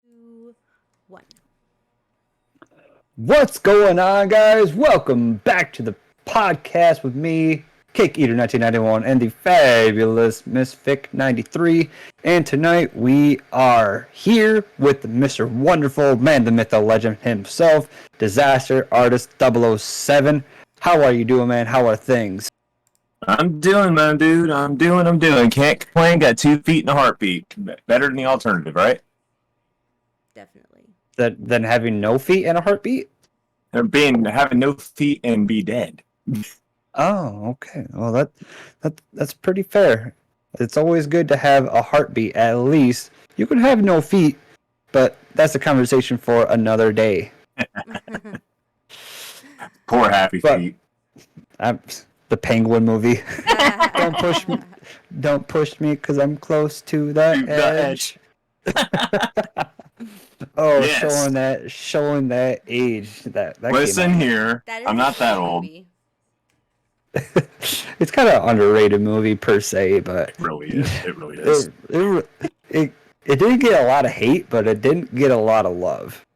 2, 1. What's going on, guys? Welcome back to the podcast with me, Cake Eater 1991, and the fabulous Miss Vic 93. And tonight we are here with Mr. Wonderful Man, the myth, the legend himself, Disaster Artist 007. How are you doing, man? How are things? I'm doing, man, dude. I'm doing. Can't complain. Got 2 feet and a heartbeat. Better than the alternative, right? Definitely. Than having no feet and a heartbeat? Having no feet and be dead. Oh, okay. Well, that's pretty fair. It's always good to have a heartbeat, at least. You can have no feet, but that's a conversation for another day. Poor happy But- feet. The Penguin movie. Don't push me because I'm close to the edge. Oh, Yes. showing that age. That Listen here. That is I'm a not that great old. movie. It's kind of underrated movie per se, but It really is. It really is. it didn't get a lot of hate, but it didn't get a lot of love.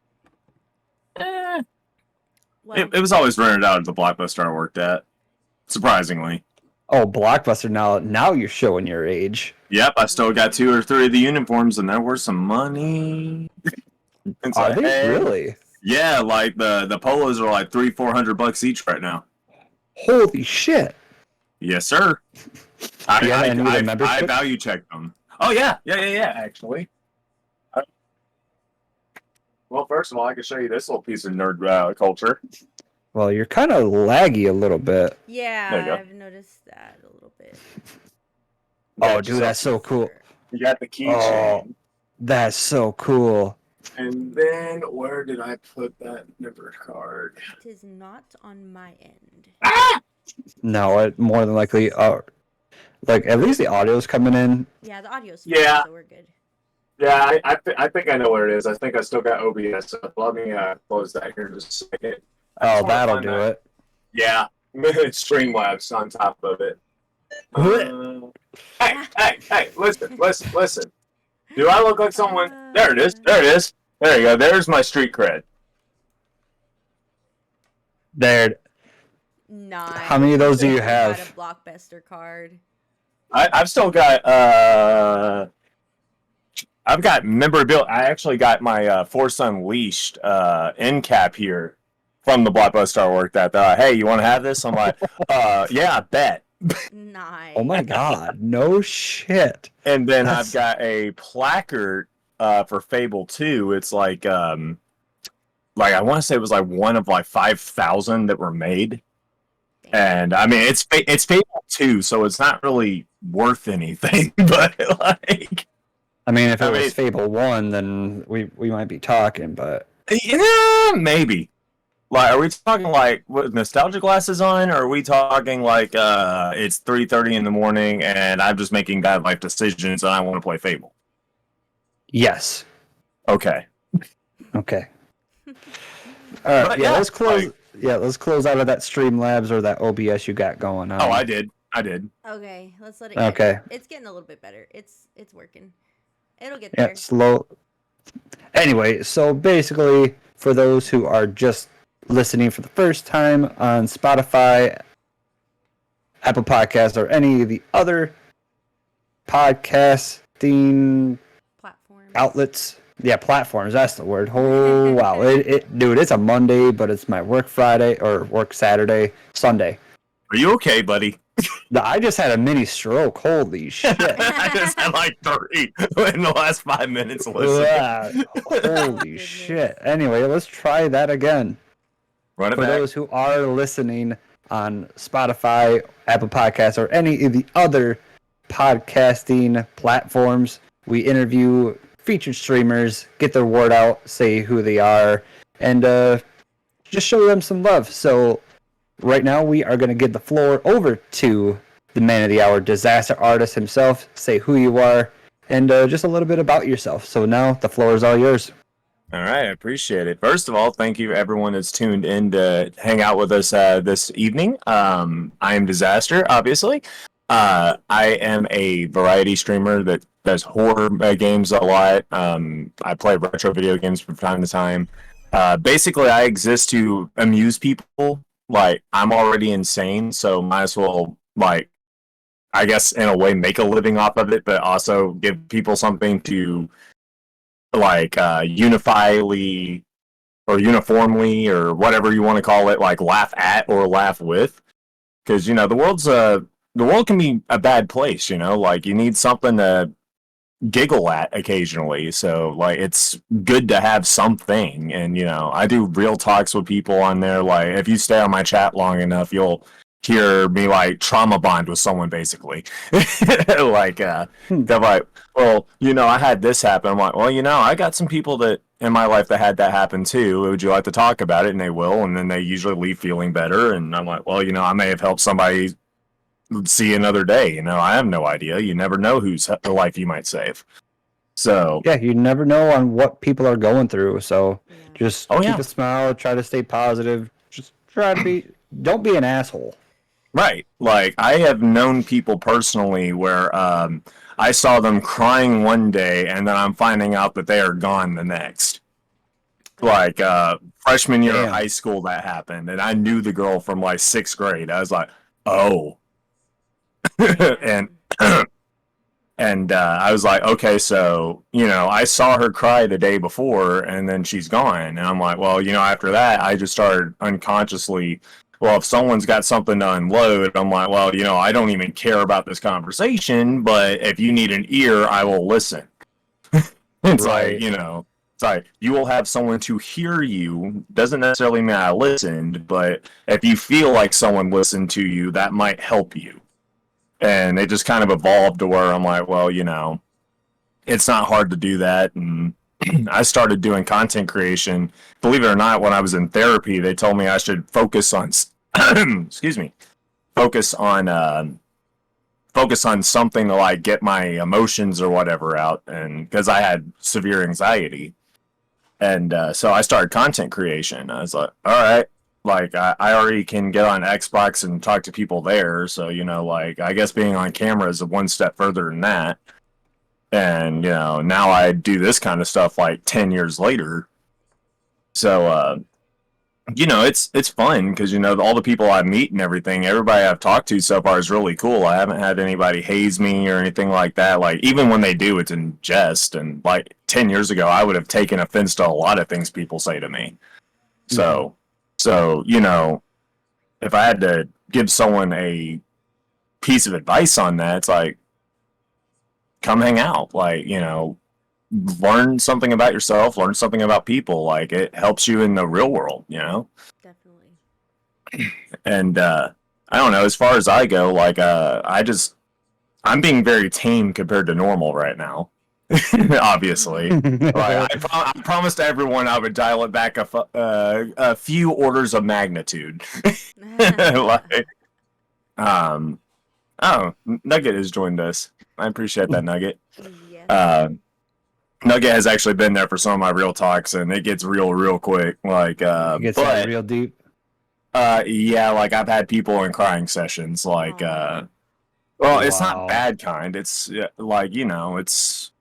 Well, It was always rented out at the Blockbuster I worked at. Surprisingly. Oh, Blockbuster! Now you're showing your age. Yep, I still got 2 or 3 of the uniforms, and they're worth some money. It's Are like, they hey. really? Yeah, like the polos are like $300-400 each right now. Holy shit! Yes, sir. Do you have any of the I membership? value checked them. Oh yeah, actually. Well, first of all, I can show you this little piece of nerd culture. Well, you're kind of laggy a little bit. yeah, There you go. I've noticed that a little bit. Oh, dude, that's so cool. You got the keychain. Oh. That's so cool. And then where did I put that number card? It is not on my end. No, it more than likely. Like at least the audio's coming in. Yeah, the audio's Yeah. fine, so we're good. Yeah, I think I know where it is. I think I still got OBS. So let me close that here in just a second. I just Oh, wanna that'll find do that. it. Yeah, it's Streamlabs on top of it. Hey, listen. Do I look like someone? There it is. There you go. There's my street cred. There. Nice. How many of those do you Got have? a Blockbuster card. I've still got I've got memorabilia. I actually got my Force Unleashed end cap here from the Blockbuster I worked at. Hey, you want to have this? I'm like, yeah, I bet. Nice. Oh my god, no shit. And then That's- I've got a placard for Fable 2. It's like I want to say it was like one of like 5,000 that were made. And I mean it's Fable 2, so it's not really worth anything. But like, I mean, if it I was mean- Fable 1, then we might be talking, but yeah, maybe. Like, are we talking like with nostalgia glasses on, or are we talking like it's 3:30 in the morning and I'm just making bad life decisions and I want to play Fable? yes. Okay. Okay. All right, But yeah, yeah, let's close. like- Let's close out of that Streamlabs or that OBS you got going on. Oh, I did. Okay, let's let it get. Okay. It's getting a little bit better. It's working. It'll get Yeah, there. slow. Anyway, so basically, for those who are just listening for the first time on Spotify, Apple Podcasts, or any of the other podcasting Platform. outlets, yeah, platforms, that's the word. Oh, wow. Dude, it's a Monday, but it's my work Friday, or work Saturday, Sunday. Are you okay, buddy? I just had a mini stroke. Holy shit. I just had like 3 in the last 5 minutes listening. Yeah, holy Goodness. shit. Anyway, let's try that again. Run it For back. those who are listening on Spotify, Apple Podcasts, or any of the other podcasting platforms, we interview featured streamers, get their word out, say who they are, and just show them some love. So right now we are going to give the floor over to the man of the hour, Disaster Artist himself. Say who you are and just a little bit about yourself. So now the floor is all yours. All right, I appreciate it. First of all, thank you everyone that's tuned in to hang out with us this evening. I am Disaster, obviously. I am a variety streamer that does horror games a lot. I play retro video games from time to time. Basically, I exist to amuse people. Like, I'm already insane, so might as well, like, I guess in a way, make a living off of it, but also give people something to, like, unifyly or uniformly or whatever you want to call it, like, laugh at or laugh with. Because, the world can be a bad place, like you need something to giggle at occasionally. So like it's good to have something. And I do real talks with people on there. Like if you stay on my chat long enough, you'll hear me like trauma bond with someone basically. Like they're like, well, I had this happen. I'm like, well, I got some people that in my life that had that happen too. Would you like to talk about it? And they will, and then they usually leave feeling better. And I'm like, well, I may have helped somebody see another day. I have no idea. You never know whose life you might save. So Yeah, you never know on what people are going through. So just keep a smile, try to stay positive. Just try to don't be an asshole. Right. Like I have known people personally where I saw them crying one day and then I'm finding out that they are gone the next. Like freshman year of high school that happened, and I knew the girl from like 6th grade. I was like, oh. and and I was like, okay, so I saw her cry the day before, and then she's gone, and I'm like, well, after that, I just started unconsciously. Well, if someone's got something to unload, I'm like, well, I don't even care about this conversation, but if you need an ear, I will listen. It's Right. like, it's like you will have someone to hear you. Doesn't necessarily mean I listened, but if you feel like someone listened to you, that might help you. And it just kind of evolved to where I'm like, well, it's not hard to do that. And I started doing content creation. Believe it or not, when I was in therapy, they told me I should focus on, excuse me, focus on something to like get my emotions or whatever out. And because I had severe anxiety. And so I started content creation. I was like, all right, like I already can get on Xbox and talk to people there. So, like I guess being on camera is one step further than that. And, now I do this kind of stuff like 10 years later. So, it's fun because, all the people I meet and everything, everybody I've talked to so far is really cool. I haven't had anybody haze me or anything like that. Like, even when they do, it's in jest. And, like, 10 years ago, I would have taken offense to a lot of things people say to me. So, if I had to give someone a piece of advice on that, it's like, come hang out. Like, learn something about yourself, learn something about people. Like, it helps you in the real world, Definitely. And I don't know, as far as I go, like I'm being very tame compared to normal right now. Obviously, like, I promised everyone I would dial it back a few orders of magnitude. Like, oh, Nugget has joined us. I appreciate that, Nugget. Yes. Nugget has actually been there for some of my real talks, and it gets real quick. Like, It gets real deep. Yeah, like I've had people in crying sessions. Like, well, it's not bad kind. It's like it's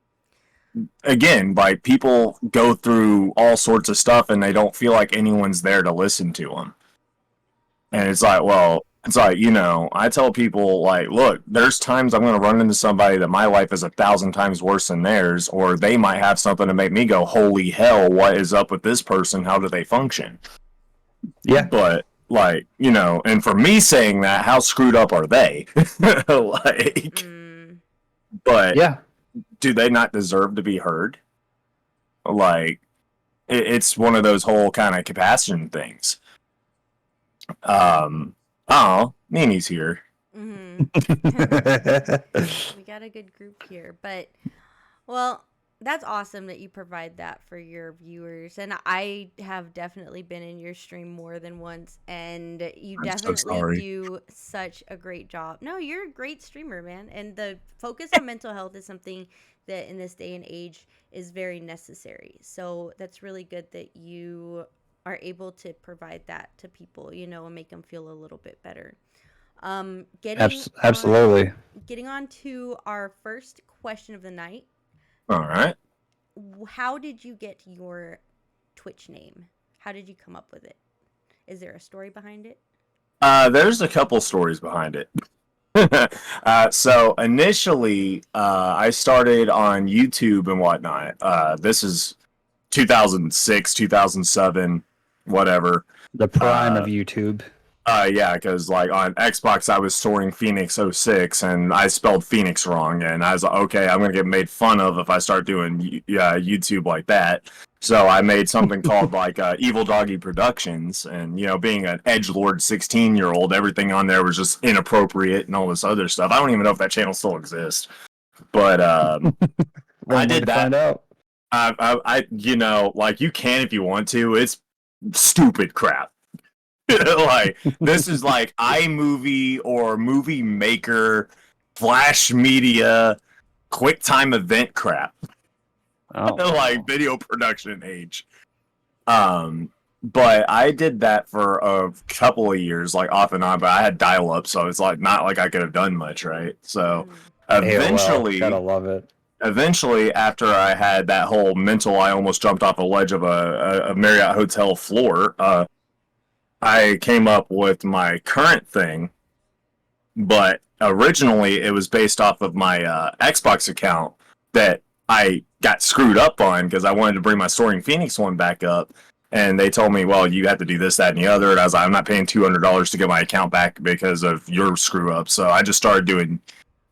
again like people go through all sorts of stuff, and they don't feel like anyone's there to listen to them. And it's like, well, it's like I tell people like, look, there's times I'm going to run into somebody that my life is 1,000 times worse than theirs, or they might have something to make me go, holy hell, what is up with this person? How do they function? Yeah, but like and for me saying that, how screwed up are they? Like, but yeah, do they not deserve to be heard? Like, it's one of those whole kind of compassion things. Oh, Nini's here. We got a good group here, but well, that's awesome that you provide that for your viewers. And I have definitely been in your stream more than once, and you I'm so definitely sorry. do such a great job. No, you're a great streamer, man. And the focus on mental health is something that in this day and age is very necessary. So that's really good that you are able to provide that to people, and make them feel a little bit better. Getting Absolutely. getting on to our first question of the night. All right. How did you get your Twitch name? How did you come up with it? Is there a story behind it? There's a couple stories behind it. So initially, I started on YouTube and whatnot. This is 2006, 2007, whatever. The prime of Uh, YouTube. Yeah, because like on Xbox, I was storing Phoenix '06, and I spelled Phoenix wrong, and I was like, okay, I'm gonna get made fun of if I start doing YouTube like that. So I made something called like Evil Doggy Productions, and being an edgelord 16-year-old, everything on there was just inappropriate and all this other stuff. I don't even know if that channel still exists, but I did that. Find out. Like you can if you want to. It's stupid crap. Like this is like iMovie or Movie Maker, Flash Media, QuickTime event crap. Oh, Like video production age. But I did that for a couple of years, like off and on. But I had dial up, so it's like not like I could have done much, right? So AOL, gotta love it. eventually, after I had that whole mental, I almost jumped off a ledge of a Marriott hotel floor. I came up with my current thing, but originally it was based off of my Xbox account that I got screwed up on because I wanted to bring my Soaring Phoenix one back up. And they told me, well, you have to do this, that, and the other. And I was like, I'm not paying $200 to get my account back because of your screw up. So I just started doing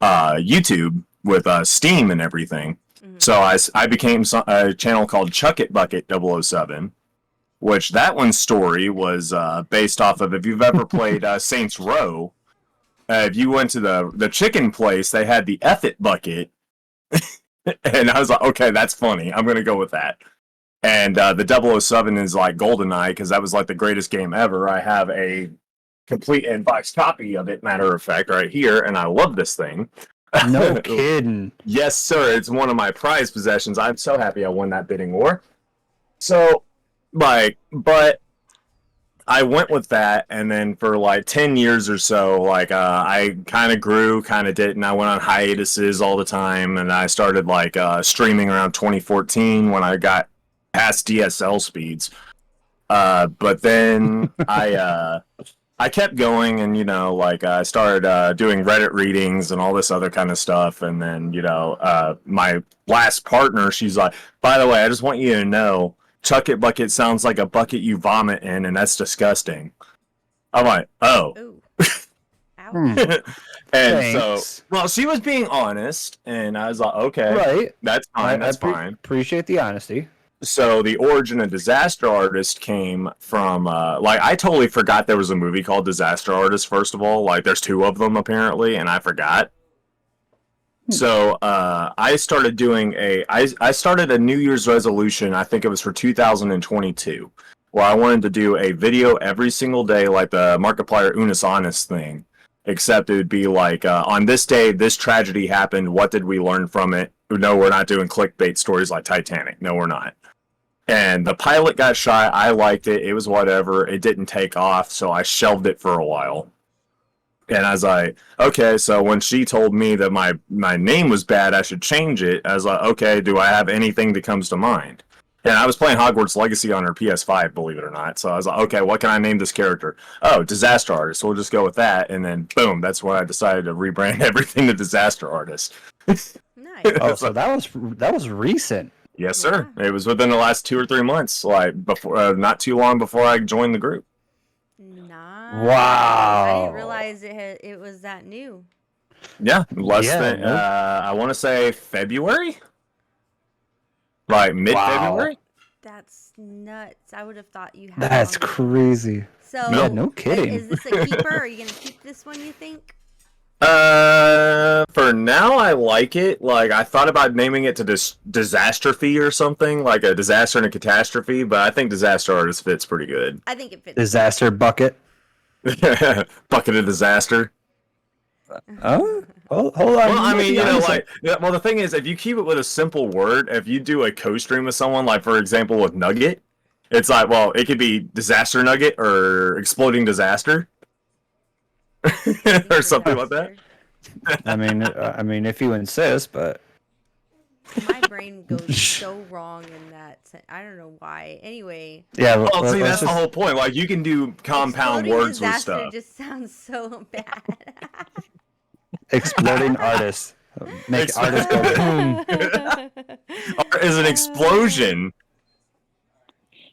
YouTube with Steam and everything. Mm-hmm. So I became a channel called Chuck It Bucket 007. Which that one's story was based off of, if you've ever played Saints Row, if you went to the chicken place, they had the F-It bucket. And I was like, okay, that's funny. I'm going to go with that. And the 007 is like GoldenEye, because that was like the greatest game ever. I have a complete inbox copy of it, matter of fact, right here, and I love this thing. No kidding. Yes, sir. It's one of my prized possessions. I'm so happy I won that bidding war. So... but I went with that, and then for like 10 years or so, like I kind of grew, kind of didn't. I went on hiatuses all the time, and I started like streaming around 2014 when I got past DSL speeds. But then I kept going, and I started doing Reddit readings and all this other kind of stuff, and then my last partner, she's like, by the way, I just want you to know, Chuck It Bucket sounds like a bucket you vomit in, and that's disgusting. I'm like, oh. And Thanks. so, well, she was being honest, and I was like, okay, right, that's fine, that's fine. Appreciate the honesty. So the origin of Disaster Artist came from, I totally forgot there was a movie called Disaster Artist, first of all. Like, there's 2 of them, apparently, and I forgot. So I started doing I started a New Year's resolution, I think it was for 2022, where I wanted to do a video every single day, like the Markiplier Unus Annus thing, except it would be like, on this day, this tragedy happened, what did we learn from it? No, we're not doing clickbait stories like Titanic. No, we're not. And the pilot got shot, I liked it, it was whatever, it didn't take off, so I shelved it for a while. And I was like, okay, so when she told me that my name was bad, I should change it, I was like, okay, do I have anything that comes to mind? And I was playing Hogwarts Legacy on her PS5, believe it or not. So I was like, okay, what can I name this character? Oh, Disaster Artist. So we'll just go with that. And then, boom, that's when I decided to rebrand everything to Disaster Artist. Nice. Oh, so that was recent. Yes, sir. Yeah. It was within the last 2 or 3 months, like before, not too long before I joined the group. Nice. Wow. I didn't realize it was that new. Yeah, I want to say February, like mid-February. Wow. That's nuts. I would have thought you had. That's crazy. So yeah, no kidding. Is this a keeper? Are you gonna keep this one, you think? For now, I like it. Like, I thought about naming it to Disastrophe or something, like a disaster and a catastrophe, but I think Disaster Artist fits pretty good. I think it fits. Disaster Bucket. Bucket of disaster. Oh, hold on. Well, I mean, well, the thing is, if you keep it with a simple word, if you do a co-stream with someone, like, for example, with Nugget, it's like, well, it could be Disaster Nugget or Exploding Disaster. think or something like that. disaster. I mean, if you insist, but My brain goes so wrong in that. I don't know why. Anyway, yeah. Well, see, let's that's the just- whole point. Like, you can do compound exploding words with disaster stuff. just sounds so bad. exploding artists. Make artists go boom. Art is an explosion.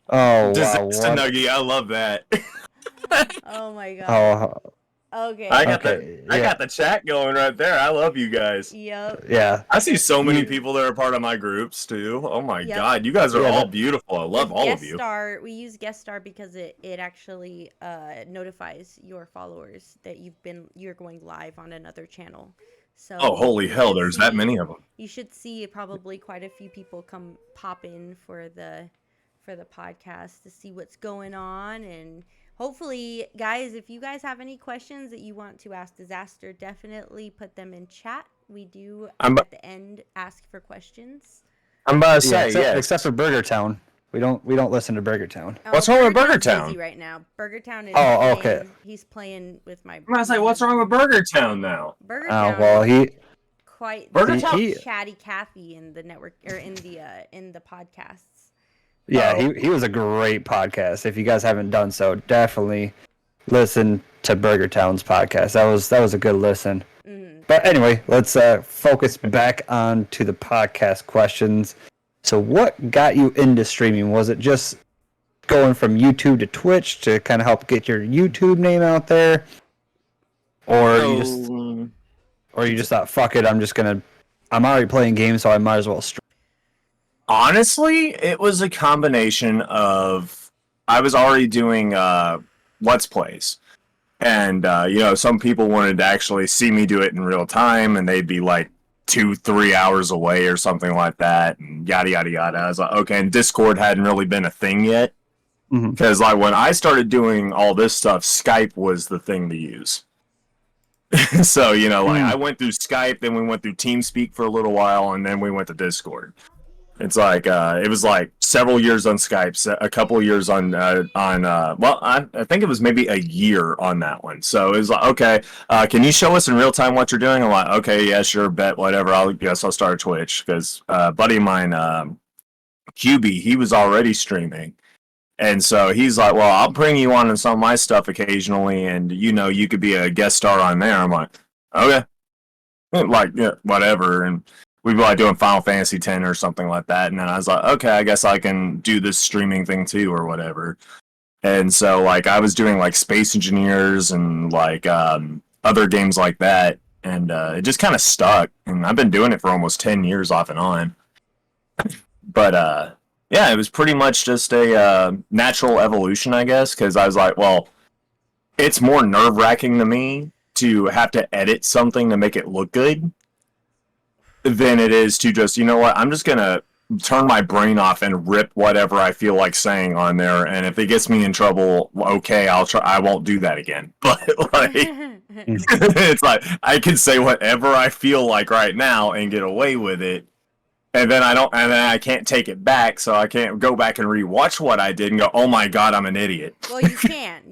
Oh wow! Disaster What? nugget. I love that. Oh my god. Oh Okay. I got Okay, I yeah. got the chat going right there. I love you guys. Yep. yeah. I see so many people that are part of my groups too. Oh my Yep. god, you guys are Yeah, all that- beautiful. I love With all Guest of you. Star, we use Guest Star because it actually notifies your followers that you're going live on another channel. So Oh, holy you hell, should there's that see- many of them. You should see probably quite a few people pop in for the podcast to see what's going on. And hopefully, guys, if you guys have any questions that you want to ask Disaster, definitely put them in chat. We do at the end ask for questions. I'm about to Yeah, say, yeah. except for Burger Town. We don't listen to Burger Town. What's wrong with Burger Burger Town's Town? busy right now. Burger Town is Oh, okay. He's playing with my. I'm about to say, what's wrong with Burger Town now? Burger Oh Town? well, he Quite Burger the Town- chatty Cathy in the network or in the podcasts. yeah Oh. he was a great podcast. If you guys haven't done so, definitely listen to Burger Town's podcast. That was a good listen. Mhm. But anyway, let's focus back on to the podcast questions. So what got you into streaming? Was it just going from YouTube to Twitch to kind of help get your YouTube name out there? Or you just thought, fuck it, I'm already playing games, so I might as well stream. Honestly, it was a combination of I was already doing Let's Plays. And some people wanted to actually see me do it in real time, and they'd be like 2-3 hours away or something like that, and yada yada yada. I was like, okay, and Discord hadn't really been a thing yet. Mhm. Because like when I started doing all this stuff, Skype was the thing to use. So, I went through Skype, then we went through TeamSpeak for a little while, and then we went to Discord. It's like it was like several years on Skype, a couple of years on I think it was maybe a year on that one. So it was like, okay, can you show us in real time what you're doing? I'm like, okay, yeah, sure, bet, whatever. I'll start a Twitch because a buddy of mine, QB, he was already streaming. And so he's like, well, I'll bring you on some of my stuff occasionally, and you could be a guest star on there. I'm like, okay, like yeah, whatever. And we'd be like doing Final Fantasy X or something like that. And then I was like, okay, I guess I can do this streaming thing too, or whatever. And so like I was doing like Space Engineers and like other games like that, and it just kind of stuck. And I've been doing it for almost 10 years off and on. But yeah, it was pretty much just a natural evolution, I guess, because I was like, well, it's more nerve-wracking to me to have to edit something to make it look good than it is to just, I'm just going to turn my brain off and rip whatever I feel like saying on there, and if it gets me in trouble, okay, I won't do that again. But, like, it's like, I can say whatever I feel like right now and get away with it. And then I can't take it back, so I can't go back and rewatch what I did and go, oh my god, I'm an idiot. Well, you can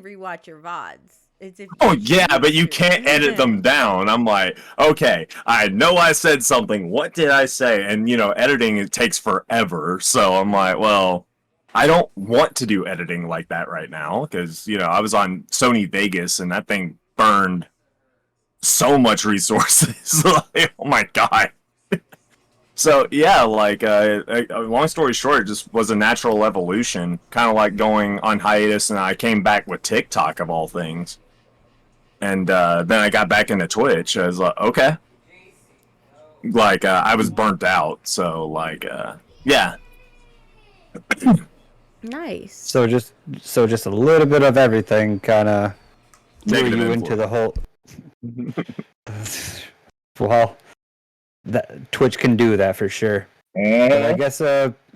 rewatch your VODs. It's if Oh you yeah, but choose you to. can't edit them down. I'm like, okay, I know I said something. What did I say? And editing, it takes forever. So I'm like, well, I don't want to do editing like that right now because I was on Sony Vegas and that thing burned so much resources. Like, oh my god. So yeah, like long story short, it just was a natural evolution, kind of like going on hiatus, and I came back with TikTok of all things, and then I got back into Twitch. I was like, okay, like I was burnt out, so like yeah. Nice. So just a little bit of everything kind of threw Negative you into the whole. Well, that Twitch can do that for sure. But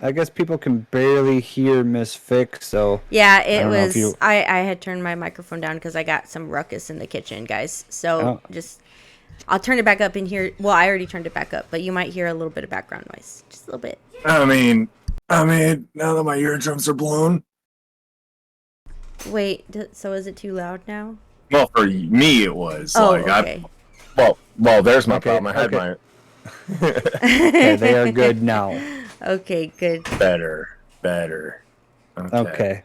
I guess people can barely hear Miss Fick, so Yeah, I it don't know if was. you- I had turned my microphone down because I got some ruckus in the kitchen, guys. So Oh. I'll turn it back up in here. Well, I already turned it back up, but you might hear a little bit of background noise, just a little bit. I mean, now that my eardrums are blown. Wait, so is it too loud now? Well, for me, it was Oh, like okay. well, there's my Okay, problem. I had okay. my Okay, they are good now. Okay, good. better. Okay. Okay.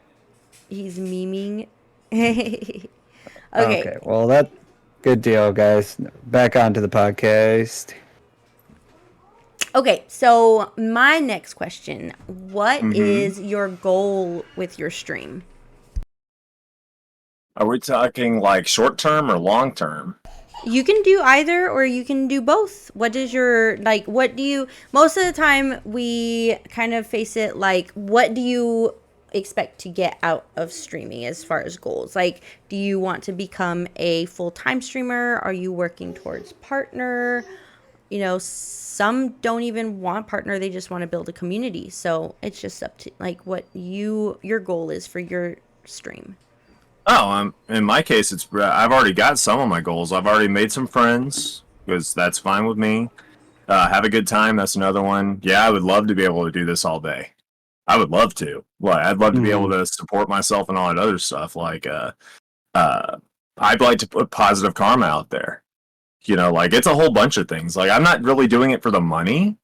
He's memeing. Okay. Okay. Well, that good deal, guys. Back onto the podcast. Okay, so my next question, what Mhm. is your goal with your stream? Are we talking like short term or long term? You can do either or you can do both. What is your like what do you most of the time we kind of face it like what do you expect to get out of streaming as far as goals? Like do you want to become a full-time streamer? Are you working towards partner? You know, some don't even want partner, they just want to build a community. So, it's just up to like what your goal is for your stream. Oh, in my case, it's I've already got some of my goals. I've already made some friends because that's fine with me. Have a good time. That's another one. Yeah, I would love to be able to do this all day. I would love to. Well, I'd love to be able Mhm. to support myself and all that other stuff. Like, uh, I'd like to put positive karma out there. You know, like it's a whole bunch of things. Like, I'm not really doing it for the money,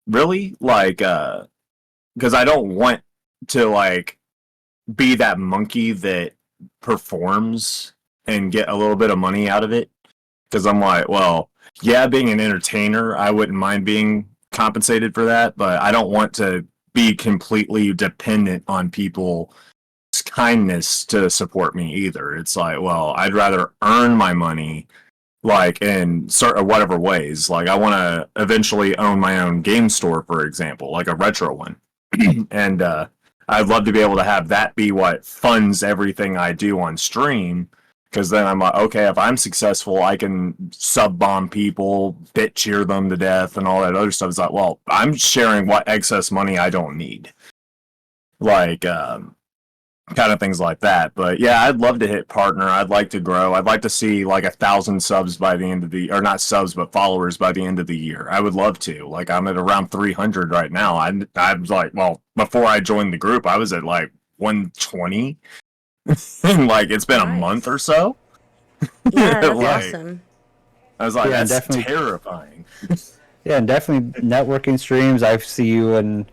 really. Like, because I don't want to like be that monkey that performs and get a little bit of money out of it. Because I'm like, well, yeah, being an entertainer, I wouldn't mind being compensated for that, but I don't want to be completely dependent on people's kindness to support me either. It's like, well, I'd rather earn my money like in certain whatever ways. Like I want to eventually own my own game store, for example, like a retro one. And I'd love to be able to have that be what funds everything I do on stream. Because then I'm like, okay, if I'm successful, I can sub bomb people, bit cheer them to death, and all that other stuff. It's like, well, I'm sharing what excess money I don't need, like kind of things like that. But yeah, I'd love to hit partner. I'd like to grow. I'd like to see like 1,000 subs by the end of the, or not subs, but followers by the end of the year. I would love to. Like I'm at around 300 right now. I was like, well, before I joined the group, I was at like 120. And like it's been a month or Nice. so. Yeah, that's Like awesome. I was like, Yeah, and that's definitely. terrifying. Yeah, and definitely networking streams. I see you in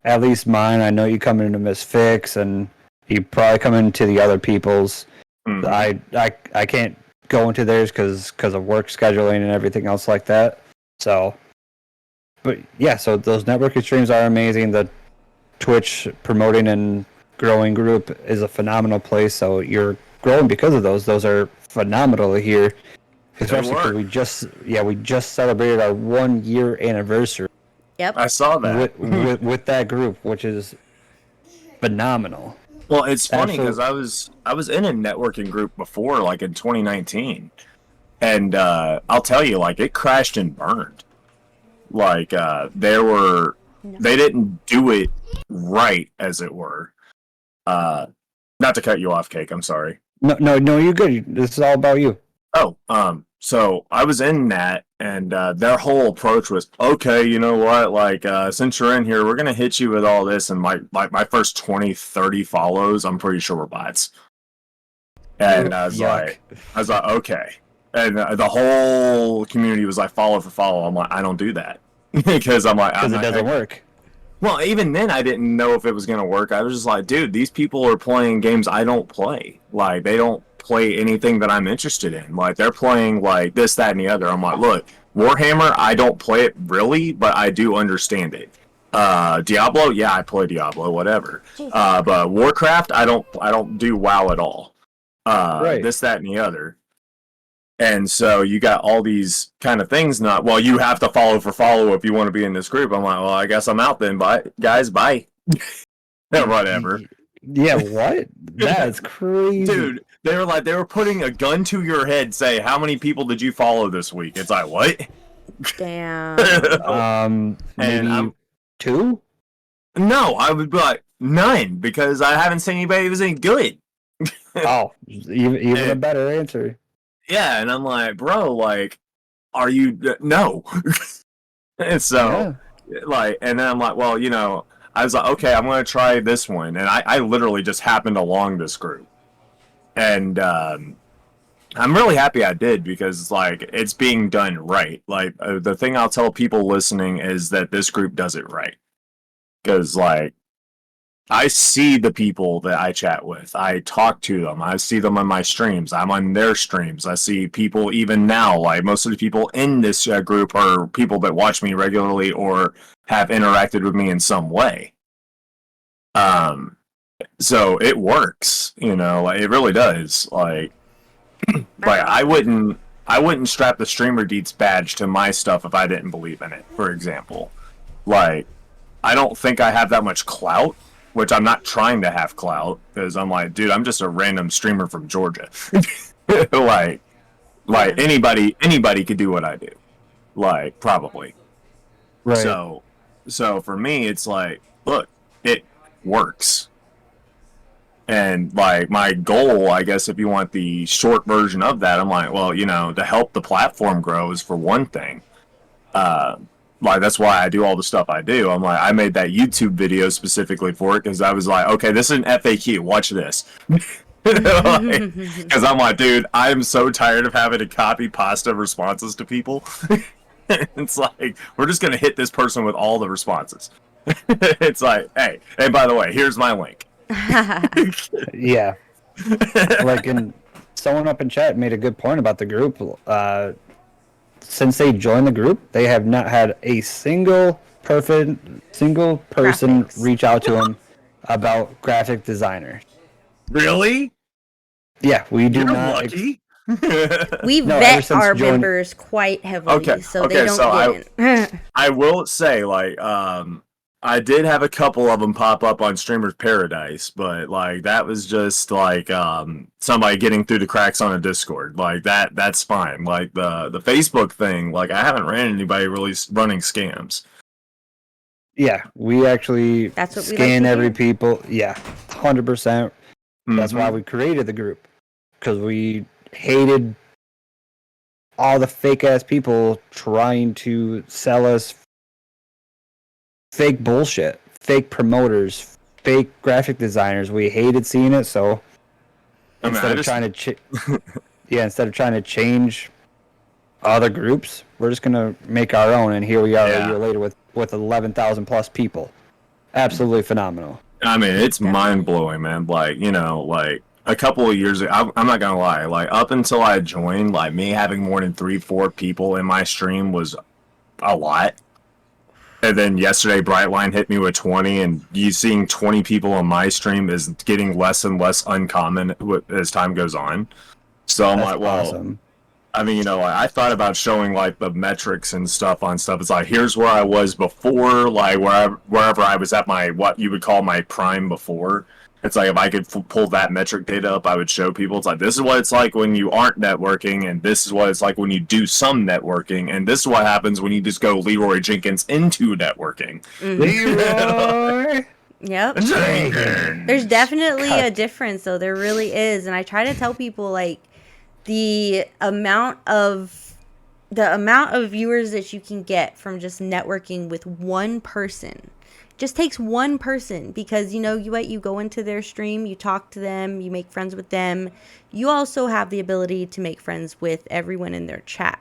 at least mine. I know you come into Miss Fix, and you probably come into the other people's. Mhm. I can't go into theirs because of work scheduling and everything else like that. So, but yeah, so those networking streams are amazing. The Twitch promoting and growing group is a phenomenal place. So you're growing because of those. Those are phenomenal to hear, especially because work. we just celebrated our 1 year anniversary Yep. I saw that. with that group, which is phenomenal. Well, it's funny because Absolute- I was in a networking group before, like in 2019, and I'll tell you, like it crashed and burned. Like they didn't do it right, as it were. Uh, Not to cut you off, Cake. I'm sorry. No, you're good. This is all about you. Oh, so I was in that, and their whole approach was, okay, you know what? Like, since you're in here, we're gonna hit you with all this, and my first 20, 30 follows, I'm pretty sure were bots. And Yuck. I was like, okay. And the whole community was like, follow for follow. I'm like, I don't do that because I'm like, Because it doesn't work. well, even then, I didn't know if it was gonna work. I was just like, dude, these people are playing games I don't play. Like, they don't play anything that I'm interested in. Like, they're playing like this, that, and the other. I'm like, look, Warhammer, I don't play it really, but I do understand it. Diablo, yeah, I play Diablo, whatever. But Warcraft, I don't do WoW at all. Right. This, that, and the other. And so you got all these kind of things. Not well. You have to follow for follow if you want to be in this group. I'm like, well, I guess I'm out then. Bye, guys. Bye. Yeah, whatever, Yeah, what? That's crazy. dude. They were putting a gun to your head. Say, how many people did you follow this week? It's like what? Damn. And Maybe I'm- 2? No, I would be like none because I haven't seen anybody who was any good. Oh, even a better answer. Yeah, and I'm like, bro, like, are you no? And so. Yeah. Like, and then I'm like, well, you know, I was like, okay, I'm gonna try this one, and I literally just happened along this group, and I'm really happy I did because like it's being done right. Like the thing I'll tell people listening is that this group does it right. Because like I see the people that I chat with. I talk to them. I see them on my streams. I'm on their streams. I see people even now. Like most of the people in this group are people that watch me regularly or have interacted with me in some way. So it works. Like, it really does. Like I wouldn't strap the Streamer Deets badge to my stuff if I didn't believe in it. For example, like I don't think I have that much clout. Which I'm not trying to have clout, because I'm like, dude, I'm just a random streamer from Georgia. like anybody could do what I do. Like, probably. Right. So for me, it's like, look, it works. And like my goal, I guess, if you want the short version of that, I'm like, well, to help the platform grow is for one thing. Like that's why I do all the stuff I do. I'm like, I made that YouTube video specifically for it because I was like, okay, this is an FAQ. Watch this. Because I'm like, dude, I'm so tired of having to copy pasta responses to people. It's like, we're just gonna hit this person with all the responses. It's like, hey, and by the way, here's my link. Yeah. Like, and someone up in chat made a good point about the group. Since they joined the group, they have not had a single person Graphics. reach out to them about graphic designer. Really? Yeah, we do You're not. lucky. We No, ever vet since our joining- members quite heavily, Okay, so they okay, don't so get it. I will say, like, I did have a couple of them pop up on Streamers Paradise, but like that was just like somebody getting through the cracks on a Discord. Like that's fine. Like the Facebook thing, like I haven't ran anybody really running scams. Yeah, we actually That's what we scan like to every hear. people. Yeah, 100%. That's Mhm. why we created the group, because we hated all the fake ass people trying to sell us fake bullshit, fake promoters, fake graphic designers. We hated seeing it, so I mean, instead of trying to change other groups, we're just gonna make our own. And here we are Yeah. a year later with 11,000 plus people. Absolutely phenomenal. I mean, it's Definitely. mind blowing, man. Like, like a couple of years ago, I'm not gonna lie. Like, up until I joined, like me having more than 3-4 people in my stream was a lot. And then yesterday, Brightline hit me with 20, and you seeing 20 people on my stream is getting less and less uncommon as time goes on. So I'm That's like, well, awesome. I mean, I thought about showing like the metrics and stuff on stuff. It's like, here's where I was before, like wherever I was at my what you would call my prime before. It's like if I could pull that metric data up, I would show people. It's like, this is what it's like when you aren't networking, and this is what it's like when you do some networking, and this is what happens when you just go Leroy Jenkins into networking. Leroy! Yep. Jenkins. There's definitely a God. difference, though. There really is, and I try to tell people like the amount of viewers that you can get from just networking with one person. Just takes one person, because you go into their stream, you talk to them, you make friends with them. You also have the ability to make friends with everyone in their chat.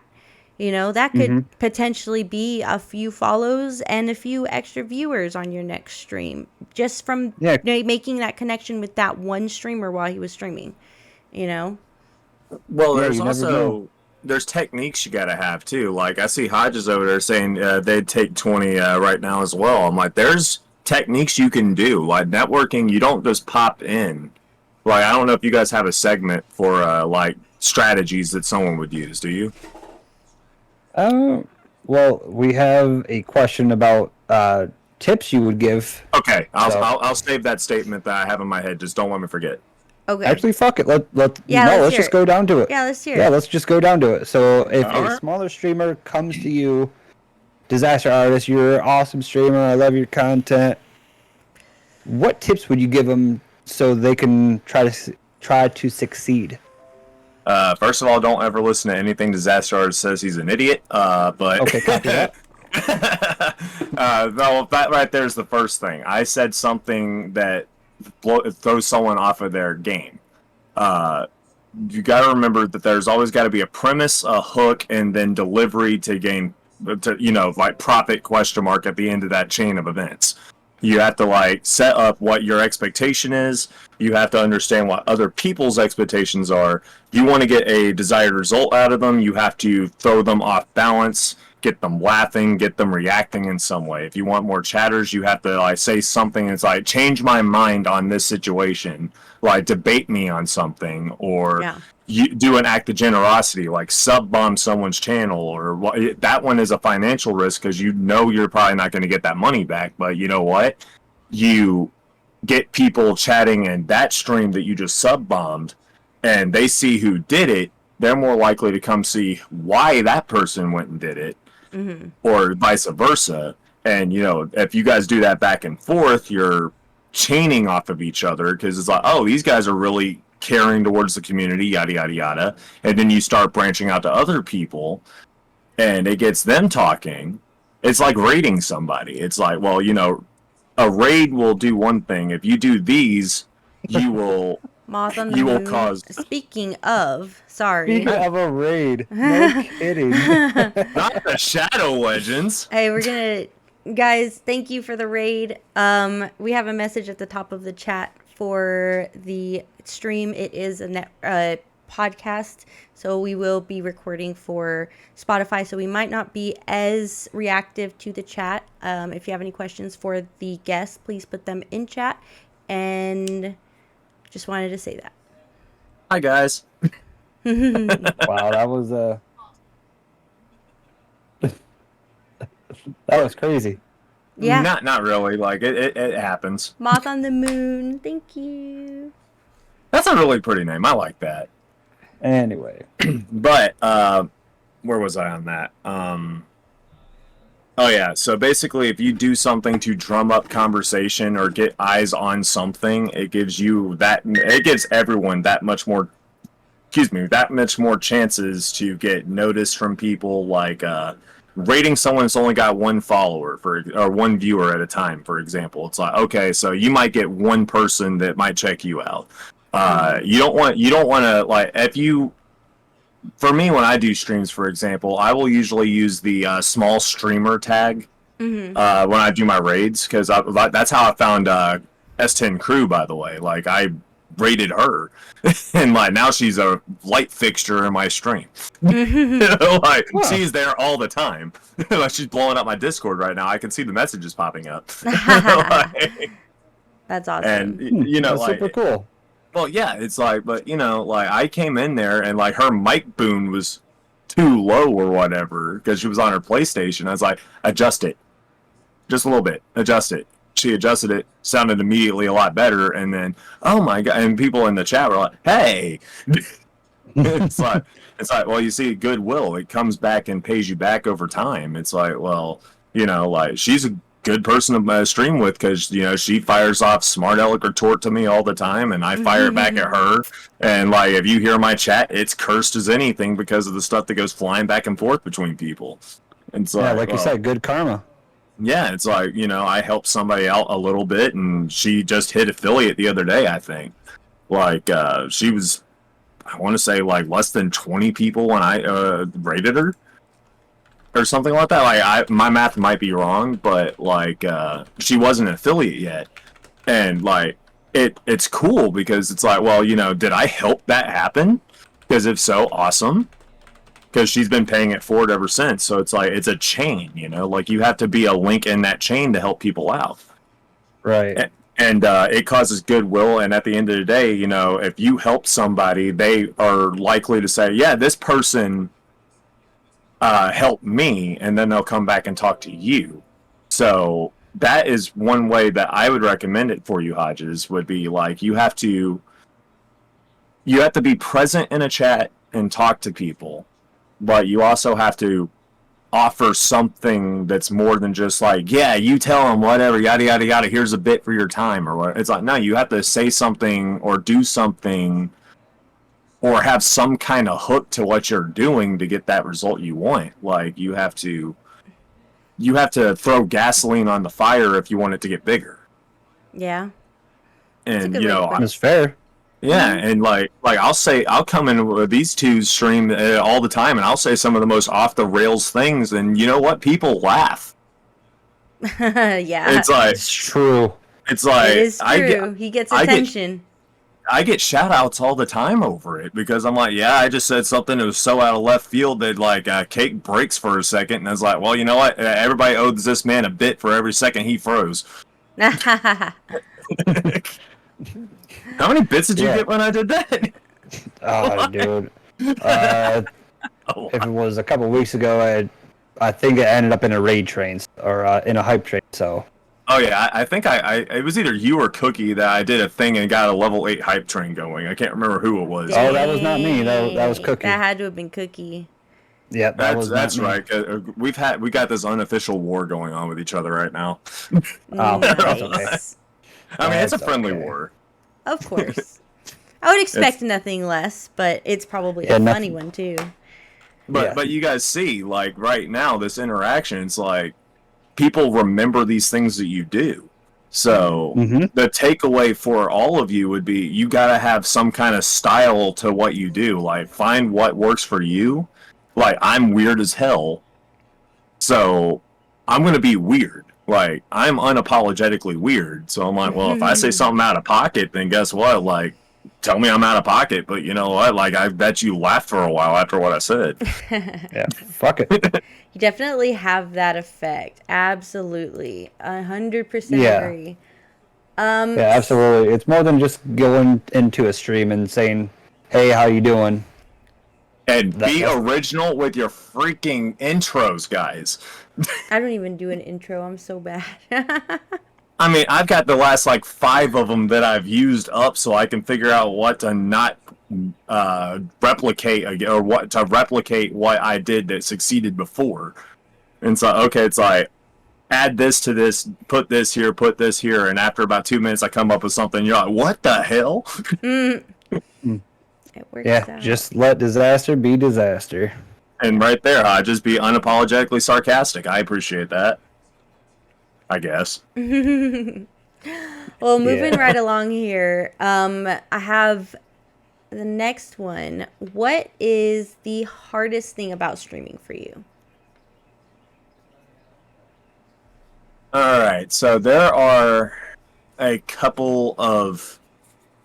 That could potentially be a few follows and a few extra viewers on your next stream, just from Yeah. making that connection with that one streamer while he was streaming. Well, Yeah, there's you never also know. there's techniques you gotta have too. Like I see Hodges over there saying they'd take 20 right now as well. I'm like, there's techniques you can do. Like networking, you don't just pop in. Like I don't know if you guys have a segment for like strategies that someone would use. Do you? Well, we have a question about tips you would give. Okay, So- I'll save that statement that I have in my head. Just don't let me forget. Okay. Actually, fuck it. Yeah, Let's let's hear just it. go down to it. Yeah, let's hear Yeah, it. let's just go down to it. So, if a Alright. smaller streamer comes to you, disaster artist, you're an awesome streamer, I love your content. What tips would you give them so they can try to succeed? First of all, don't ever listen to anything Disaster Artist says. He's an idiot. But Okay, copy that. no, that right there is the first thing. I said something that throws someone off of their game. you got to remember that there's always got to be a premise, a hook, and then delivery to gain, to, you know, like profit question mark at the end of that chain of events. You have to like set up what your expectation is. You have to understand what other people's expectations are. You want to get a desired result out of them. You have to throw them off balance, get them laughing, get them reacting in some way. If you want more chatters, you have to like say something that's like, change my mind on this situation, like debate me on something, or Yeah. you do an act of generosity, like sub bomb someone's channel, or what. That one is a financial risk because you know you're probably not going to get that money back. But you know what? You get people chatting in that stream that you just sub bombed, and they see who did it. They're more likely to come see why that person went and did it, Mm-hmm. or vice versa. And you know, if you guys do that back and forth, you're chaining off of each other because it's like, oh, these guys are really caring towards the community, yada yada yada. And then you start branching out to other people, and it gets them talking. It's like raiding somebody. It's like, well, you know, a raid will do one thing. If you do these, you will. Moth on the You will Moon. cause- Speaking of, sorry. Speaking of a raid, no kidding. Not the Shadow Legends. Hey, we're gonna, guys. Thank you for the raid. We have a message at the top of the chat for the stream. It is a podcast, so we will be recording for Spotify. So we might not be as reactive to the chat. If you have any questions for the guests, please put them in chat. And just wanted to say that. Hi guys. Wow, that was that was crazy. Yeah. Not really. Like it happens. Moth on the Moon. Thank you. That's a really pretty name. I like that. Anyway, But where was I on that? Oh yeah. So basically, if you do something to drum up conversation or get eyes on something, it gives you that. It gives everyone that much more. Excuse me. That much more chances to get noticed from people. Like rating someone that's only got one follower or one viewer at a time, for example. It's like, okay, so you might get one person that might check you out. You don't want to, like, if you, for me, when I do streams, for example, I will usually use the small streamer tag Mm-hmm. when I do my raids, because that's how I found S10 Crew, by the way. Like, I raided her, and like now she's a light fixture in my stream. Like, she's there all the time. Like, she's blowing up my Discord right now. I can see the messages popping up. Like, That's awesome. and you know, that's like, super cool. well, yeah, it's like, but you know, like I came in there and like her mic boom was too low or whatever because she was on her PlayStation. I was like, adjust it, just a little bit, adjust it. She adjusted it, sounded immediately a lot better, and then, oh my god! And people in the chat were like, "Hey," it's like, well, you see, goodwill, it comes back and pays you back over time. It's like, well, you know, like she's a good person to stream with because you know she fires off smart aleck retort to me all the time, and I fire it back at her. And like, if you hear my chat, it's cursed as anything because of the stuff that goes flying back and forth between people. And so, Yeah, like you said, good karma. yeah, it's like, you know, I helped somebody out a little bit, and she just hit affiliate the other day, I think. Like, she was, I want to say, like, less than 20 people when I rated her. Or something like that. Like, my math might be wrong, but, like, she wasn't an affiliate yet. And, like, it's cool because it's like, well, you know, did I help that happen? Because if so, awesome. Because she's been paying it forward ever since. So it's like, it's a chain, you know? Like, you have to be a link in that chain to help people out. Right. And it causes goodwill. And at the end of the day, you know, if you help somebody, they are likely to say, yeah, this person helped me. And then they'll come back and talk to you. So that is one way that I would recommend it for you, Hodges, would be like, you have to be present in a chat and talk to people. But you also have to offer something that's more than just like, yeah, you tell them whatever, yada, yada, yada, here's a bit for your time or what. It's like, no, you have to say something or do something or have some kind of hook to what you're doing to get that result you want. Like, you have to throw gasoline on the fire if you want it to get bigger. Yeah. And, good you way to know, put it. That's fair. Yeah, and like I'll come in with these two stream all the time, and I'll say some of the most off the rails things, and you know what? People laugh. Yeah. It's like It's true. it's like It is true. He gets I get- attention. I get shout outs all the time over it because I'm like, yeah, I just said something that was so out of left field that like cake breaks for a second, and I was like, well, you know what? Everybody owes this man a bit for every second he froze. How many bits did you Yeah. get when I did that? Oh, dude. Oh, If it was a couple weeks ago, I think it ended up in a raid train or in a hype train. So oh yeah, I think it was either you or Cookie that I did a thing and got a level 8 hype train going. I can't remember who it was. Oh, that was not me. That was Dang. Cookie. That had to have been Cookie. yeah, that was That's not me. right. We got this unofficial war going on with each other right now. Oh, that's okay. Nice. I mean, it's a That's friendly okay. war. Of course. I would expect nothing less, but it's probably Yeah, a nothing- funny one too. But Yeah. you guys see, like right now, this interaction, it's like people remember these things that you do. So Mm-hmm. the takeaway for all of you would be you gotta have some kind of style to what you do. Like find what works for you. Like I'm weird as hell, so I'm gonna be weird. Like I'm unapologetically weird. So I'm like, well, if I say something out of pocket, then guess what? Like, tell me I'm out of pocket. But you know what? Like I bet you laughed for a while after what I said. Yeah, fuck it. You definitely have that effect. Absolutely. 100% Yeah. agree. Yeah, absolutely. It's more than just going into a stream and saying, "Hey, how you doing?" And be That's- original with your freaking intros, guys. I don't even do an intro. I'm so bad. I mean, I've got the last like 5 of them that I've used up, so I can figure out what to not replicate or what to replicate what I did that succeeded before. And so, okay, it's like add this to this, put this here, and after about 2 minutes, I come up with something. You're like, what the hell? Mm. It works Yeah, out. just let disaster be disaster. And right there, I just be unapologetically sarcastic. I appreciate that. I guess. Well, moving Yeah. right along here, I have the next one. What is the hardest thing about streaming for you? All right, so there are a couple of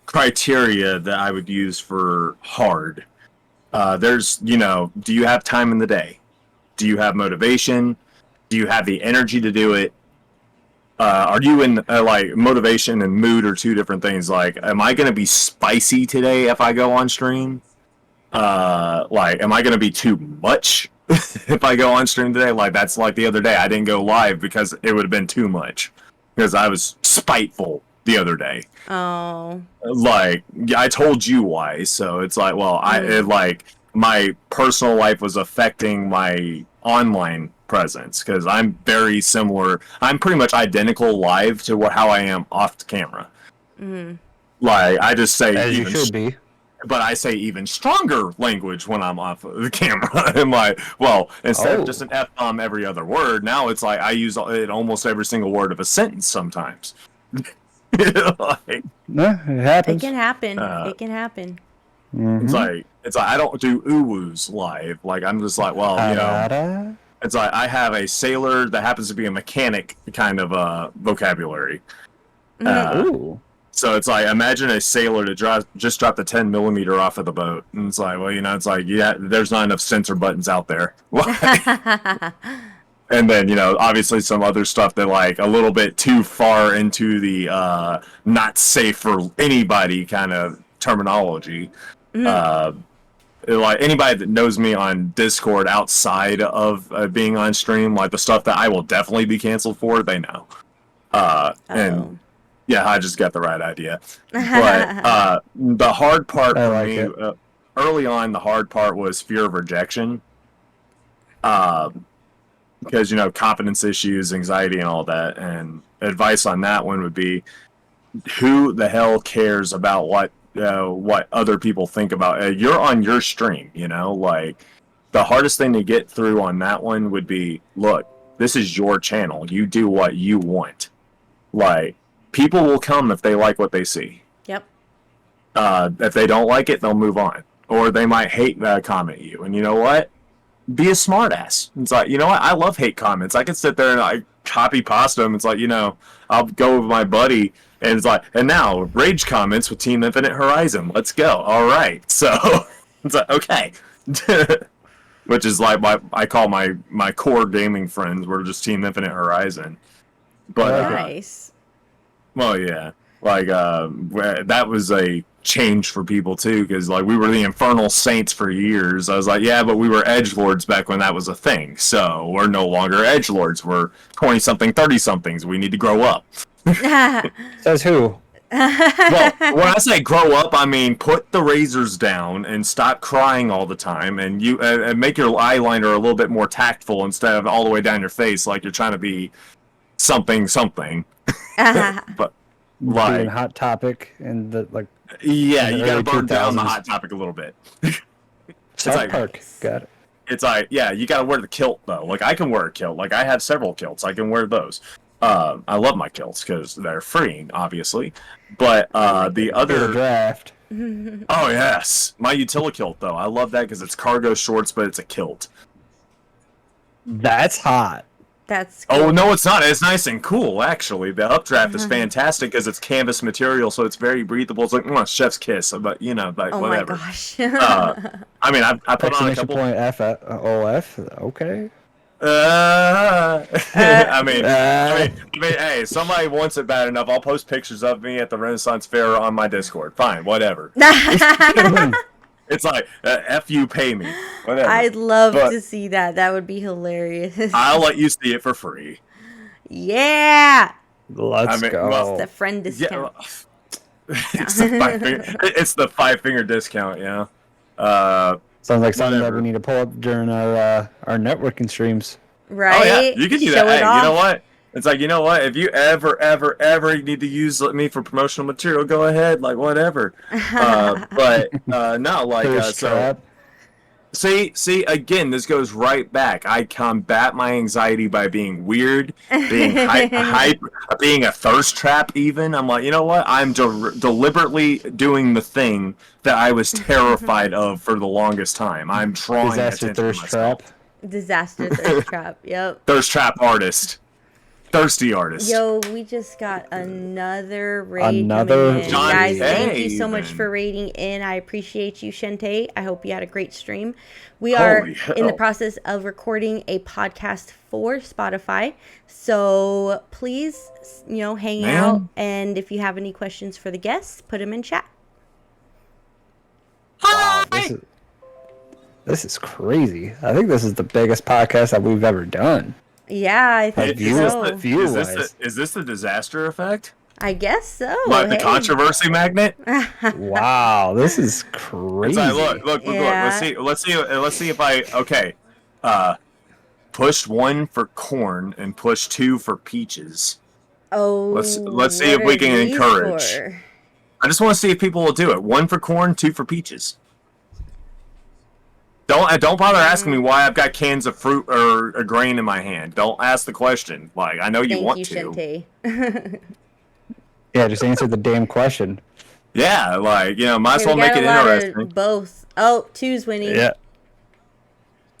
criteria that I would use for hard. There's, do you have time in the day? Do you have motivation? Do you have the energy to do it? Are you in, like, motivation and mood are two different things. Like, am I going to be spicy today if I go on stream? Like, am I going to be too much if I go on stream today? Like, that's like the other day. I didn't go live because it would have been too much. Because I was spiteful the other day. Oh, Like, I told you why. So it's like, well, like, my personal life was affecting my online presence. Because I'm very similar. I'm pretty much identical live to how I am off the camera. mm. Like, I just say As you even should be. but I say even stronger language when I'm off of the camera. I'm like, well, instead Oh. of just an F-bomb every other word, now it's like I use it almost every single word of a sentence sometimes. Like, No, it It happens. can happen. Uh, It can happen. it's Mhm. like I don't do ooh-woos live. Like I'm just like, well, Ta-da. it's like I have a sailor that happens to be a mechanic kind of vocabulary. Ooh. So it's like, imagine a sailor that just dropped a 10mm off of the boat. And it's like, well, it's like, yeah, there's not enough sensor buttons out there. And then, obviously some other stuff that like a little bit too far into the not safe for anybody kind of terminology. Like anybody that knows me on Discord outside of being on stream, like the stuff that I will definitely be canceled for, they know. And yeah, I just got the right idea. But the hard part I for like me, it. early on, the hard part was fear of rejection. Because, confidence issues, anxiety, and all that. And advice on that one would be, who the hell cares about what other people think about? You're on your stream, like the hardest thing to get through on that one would be, look, this is your channel. You do what you want. Like, people will come if they like what they see. Yep. If they don't like it, they'll move on, or they might hate comment you. And you know what? Be a smartass. It's like, you know what? I love hate comments. I can sit there and like copy pasta them. It's like, I'll go with my buddy and it's like, and now rage comments with Team Infinite Horizon. Let's go. All right. So it's like, okay. Which is like I call my core gaming friends. We're just Team Infinite Horizon. But Nice. well, yeah, like that was a change for people too, because like we were the Infernal Saints for years. I was like, yeah, but we were edgelords back when that was a thing. So we're no longer edgelords. We're 20-something, 30-somethings. We need to grow up. Says who? Well, when I say grow up, I mean put the razors down and stop crying all the time, and you and make your eyeliner a little bit more tactful instead of all the way down your face like you're trying to be something. But Doing like, Hot Topic and the like. yeah, in the you gotta early burn down the 2000s. Hot Topic a little bit. South like- Park. Got it. It's like, yeah, you gotta wear the kilt though. Like I can wear a kilt. Like I have several kilts. I can wear those. I love my kilts because they're freeing, obviously. But the The other, draft. oh yes, my utility kilt though. I love that because it's cargo shorts, but it's a kilt. That's hot. That's cool. Oh no, it's not. It's nice and cool actually. The updraft is fantastic because it's canvas material, so it's very breathable. It's like chef's kiss, but like Oh whatever. my gosh. I mean, I put on a Exclamation couple. point OF. Okay. I mean, hey, somebody wants it bad enough. I'll post pictures of me at the Renaissance Fair on my Discord. Fine, whatever. It's like, F you, pay me. Whatever. I'd love But- to see that. That would be hilarious. I'll let you see it for free. Yeah. Let's go. well, The friend discount. It's the five-finger discount, yeah. Sounds like something that whatever. we need to pull up during our networking streams. Right? Oh yeah, you can do Show that. it Hey, off. you know what? It's like, you know what? If you ever need to use me for promotional material, go ahead, like whatever. But no, like Thirst so. trap. See, again, this goes right back. I combat my anxiety by being weird, being being a thirst trap. Even I'm like, you know what? I'm deliberately doing the thing that I was terrified of for the longest time. I'm drawing Disaster attention to thirst myself. trap. Disaster thirst trap. Yep. Thirst trap artist, thirsty artist. Yo, we just got another raid Another coming in. Johnny Guys, thank K you so much even. for raiding in. I appreciate you, Shente. I hope you had a great stream. We are Holy in the hell. process of recording a podcast for Spotify. So please, hang Man. out. And if you have any questions for the guests, put them in chat. Wow, this is crazy. I think this is the biggest podcast that we've ever done. Yeah, I think view- so. view-wise. Is this the disaster effect? I guess so. Like the Hey. controversy magnet? Wow, this is It's crazy. like, look. Yeah. Let's see if I push 1 for corn and push 2 for peaches. Oh, let's see if what we are can these encourage. for? I just want to see if people will do it. 1 for corn, 2 for peaches. Don't bother asking me why I've got cans of fruit or a grain in my hand. Don't ask the question. Like, I know you Thank want you, to. Shente. Yeah, just answer the damn question. Yeah, like, might as Okay, well we make got it a lot interesting. of both. Oh, two's winning. Yeah.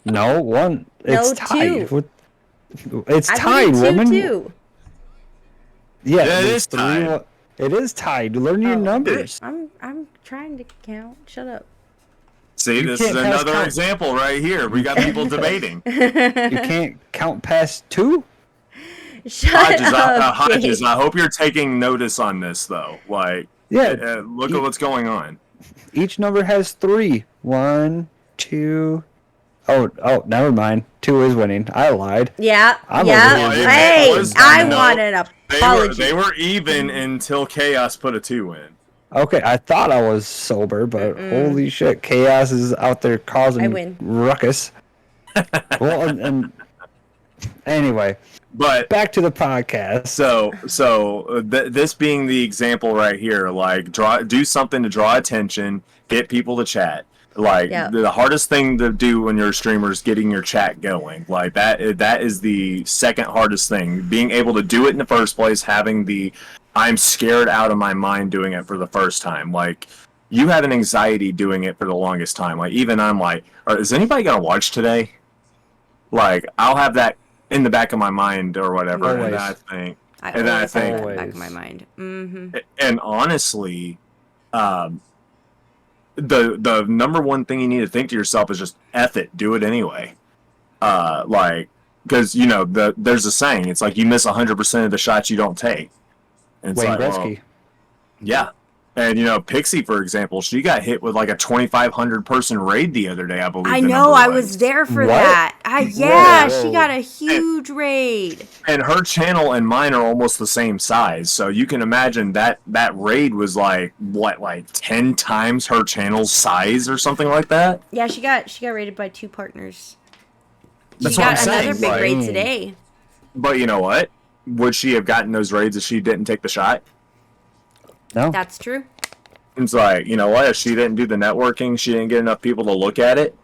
No, one. It's No, tied. two. It's I tied, voted woman. 2-2. Yeah, Yeah, it there's is tied. It is tied. Learn your Oh. numbers. I'm trying to count. Shut up. See, You this is can't pass another count. example right here. We got people debating. You can't count past 2. Shut Hodges, up. I hope you're taking notice on this, though. Like, Yeah, look at what's going on. each number has 3. 1, 2. Oh, never mind. 2 is winning. I lied. Yeah. I'm Yeah. over here. Hey, Was- I no, want an apology. They were even until Chaos put a 2 in. Okay, I thought I was sober, but holy shit, Chaos is out there I causing win. ruckus. Well, and anyway, But back to the podcast. this being the example right here, like do something to draw attention, get people to chat. Like Yeah. the hardest thing to do when you're a streamer is getting your chat going. Like that is the second hardest thing. Being able to do it in the first place, having the I'm scared out of my mind doing it for the first time. Like you had an anxiety doing it for the longest time. Like even I'm like, is anybody gonna watch today? Like I'll have that in the back of my mind or whatever, Always. and then I think, I and then I always have think, that in the back of my Always. mind. Mm-hmm. and honestly, um, the number one thing you need to think to yourself is just F it, do it anyway. Like, because you know there's a saying, it's like you miss 100% of the shots you don't take. And it's Wayne like, well, Gretzky. yeah. And you know, Pixie, for example, she got hit with like a 2,500 person raid the other day, I believe. I the know. number I was. was there for What? that. Yeah, Whoa. she got a huge raid. And her channel and mine are almost the same size, so you can imagine that raid was like what, like 10 times her channel's size or something like that. Yeah, she got raided by 2 partners. That's She what I'm got another saying. big Like, raid today. but you know what? Would she have gotten those raids if she didn't take the shot? No. That's true. It's like, you know what? If she didn't do the networking, she didn't get enough people to look at it,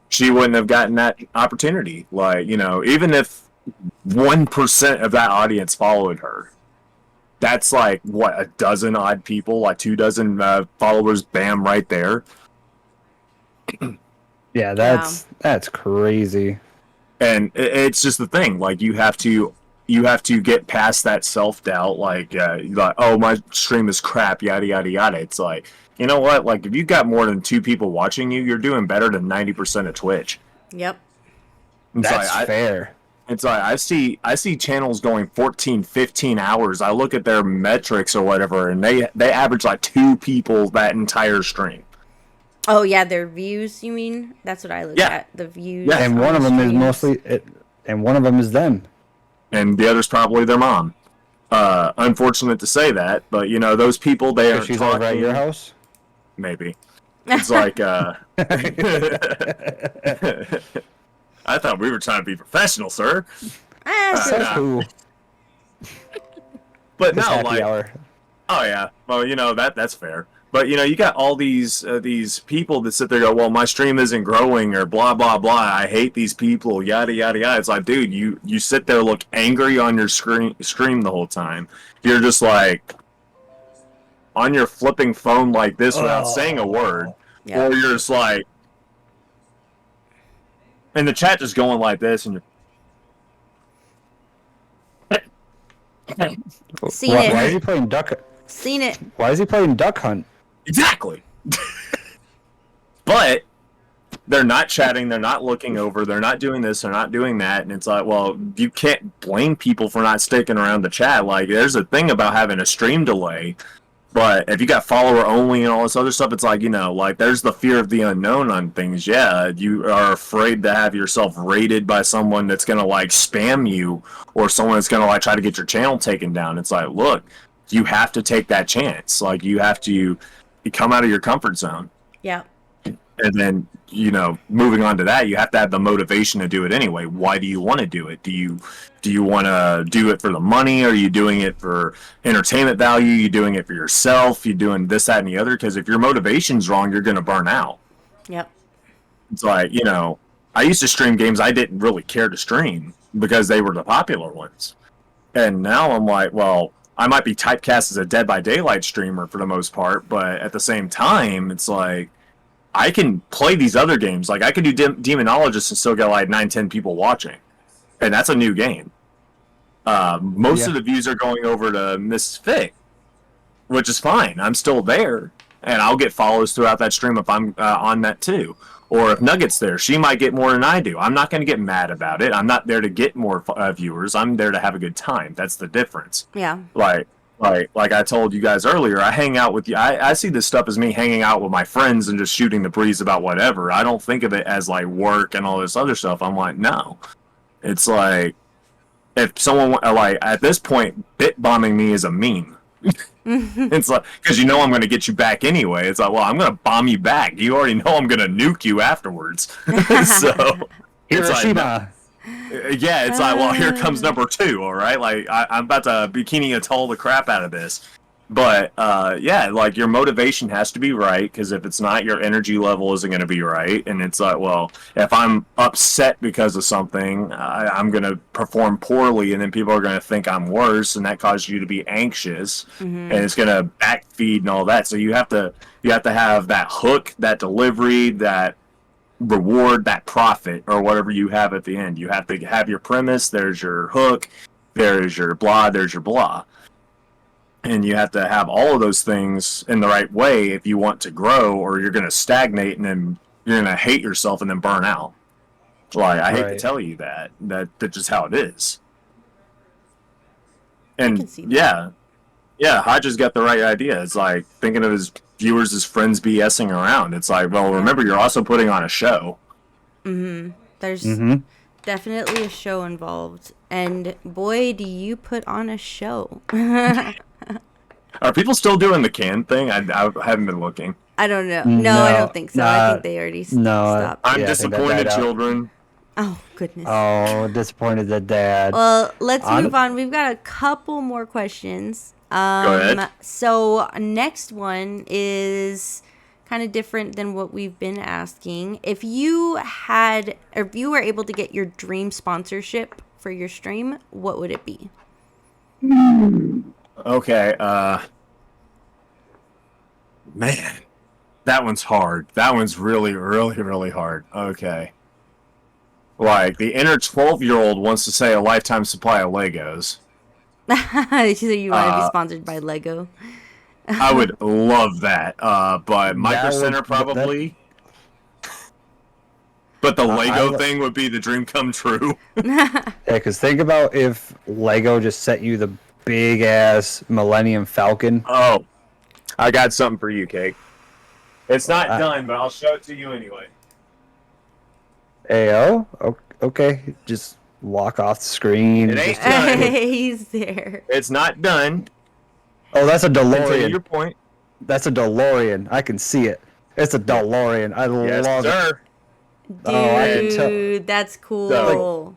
she wouldn't have gotten that opportunity. Like, you know, even if 1% of that audience followed her, that's like, what, a dozen odd people, like 2 dozen followers, bam, right there. Yeah, that's crazy. And it's just the thing, like, you have to get past that self-doubt, like oh, my stream is crap, yada yada yada. It's like, you know what, like if you got more than 2 people watching you, you're doing better than 90% of Twitch. Yep. It's That's like, fair. it's like I see channels going 14, 15 hours. I look at their metrics or whatever, and they average like 2 people that entire stream. Oh yeah, their views. You mean? That's what I look Yeah. at. The views. Yeah, And on one of the them is streams. mostly it, and one of them is them. And the other's probably their mom. Unfortunate to say that, but you know, those people, they So are she's over at your house. Maybe. It's like, I thought we were trying to be professional, sir. Says nah. who? But It's no, happy like, hour. oh yeah, well, you know, that's fair. But you know, you got all these people that sit there and go, well, my stream isn't growing, or blah blah blah. I hate these people, yada yada yada. It's like, dude, you sit there, look angry on your stream the whole time. You're just like on your flipping phone like this without saying a word, Yeah. or you're just like, and the chat just going like this, and you're Seen why, it. Why is he playing Duck? Seen it. Why is he playing Duck Hunt? exactly. But they're not chatting, they're not looking over, they're not doing this, they're not doing that, and it's like, well, you can't blame people for not sticking around the chat. Like, there's a thing about having a stream delay, but if you got follower only and all this other stuff, it's like, you know, like, there's the fear of the unknown on things. Yeah, you are afraid to have yourself raided by someone that's gonna, like, spam you, or someone that's gonna, like, try to get your channel taken down. It's like, look, you have to take that chance. Like, you have to come out of your comfort zone. Yeah. And then, you know, moving on to that, you have to have the motivation to do it anyway. Why do you want to do it? Do you want to do it for the money? Are you doing it for entertainment value? Are you doing it for yourself? You doing this, that, and the other? Because if your motivation's wrong, you're going to burn out. Yep. It's like, you know, I used to stream games I didn't really care to stream because they were the popular ones. And now I'm like, well, I might be typecast as a Dead by Daylight streamer for the most part, but at the same time, it's like, I can play these other games. Like, I can do Demonologist and still get like 9-10 people watching. And that's a new game. Most of the views are going over to Misfit, which is fine. I'm still there. And I'll get follows throughout that stream if I'm on that too. Or if Nugget's there, she might get more than I do. I'm not going to get mad about it. I'm not there to get more viewers. I'm there to have a good time. That's the difference. Yeah. Like I told you guys earlier, I hang out with you. I see this stuff as me hanging out with my friends and just shooting the breeze about whatever. I don't think of it as like work and all this other stuff. I'm like, no. It's like, if someone, like, at this point, bit bombing me is a meme. It's like, because you know I'm going to get you back anyway. It's like, well, I'm going to bomb you back. You already know I'm going to nuke you afterwards. So, it's like, Hiroshima. yeah, it's like, well, here comes number 2, all right? Like, I'm about to Bikini Atoll the crap out of this. But yeah, like your motivation has to be right, because if it's not, your energy level isn't going to be right. And it's like, well, if I'm upset because of something, I'm going to perform poorly, and then people are going to think I'm worse, and that causes you to be anxious, and it's going to backfeed and all that. So you have to have that hook, that delivery, that reward, that profit, or whatever you have at the end. You have to have your premise. There's your hook. There's your blah. There's your blah. And you have to have all of those things in the right way if you want to grow, or you're going to stagnate and then you're going to hate yourself and then burn out. Like, I hate to Right. tell you that's just how it is. can And see that. yeah, Hodges got the right idea. It's like thinking of his viewers as friends BSing around. It's like, well, remember, you're also putting on a show. There's Mm-hmm. definitely a show involved, and boy, do you put on a show. Are people still doing the can thing? I haven't been looking. I don't know. No, I No, don't think so. I think they already no, stopped. I'm Yeah, I think that disappointed, died out. children. Oh, goodness. Oh, disappointed the dad. Well, let's Hon- move on. We've got a couple more questions. Go ahead. So next one is kind of different than what we've been asking. If you were able to get your dream sponsorship for your stream, what would it be? Okay, man, that one's hard. That one's really, really, really hard. Okay. Like, the inner 12-year-old wants to say a lifetime supply of Legos. So you want to be Uh, sponsored by Lego? I would love that. But Micro That Center would- probably. But the Lego I- thing would be the dream come true. Yeah, because think about if Lego just sent you the big ass Millennium Falcon. Oh, I got something for you, Cake. It's not Uh, done, but I'll show it to you anyway. AO? Okay, just walk off the screen. It ain't just- done. He's there. It's not done. Oh, that's a Continue DeLorean. your point. That's a DeLorean. I can see it. It's a DeLorean. I Yes, love it. sir. Oh, I can tell. Dude, that's cool.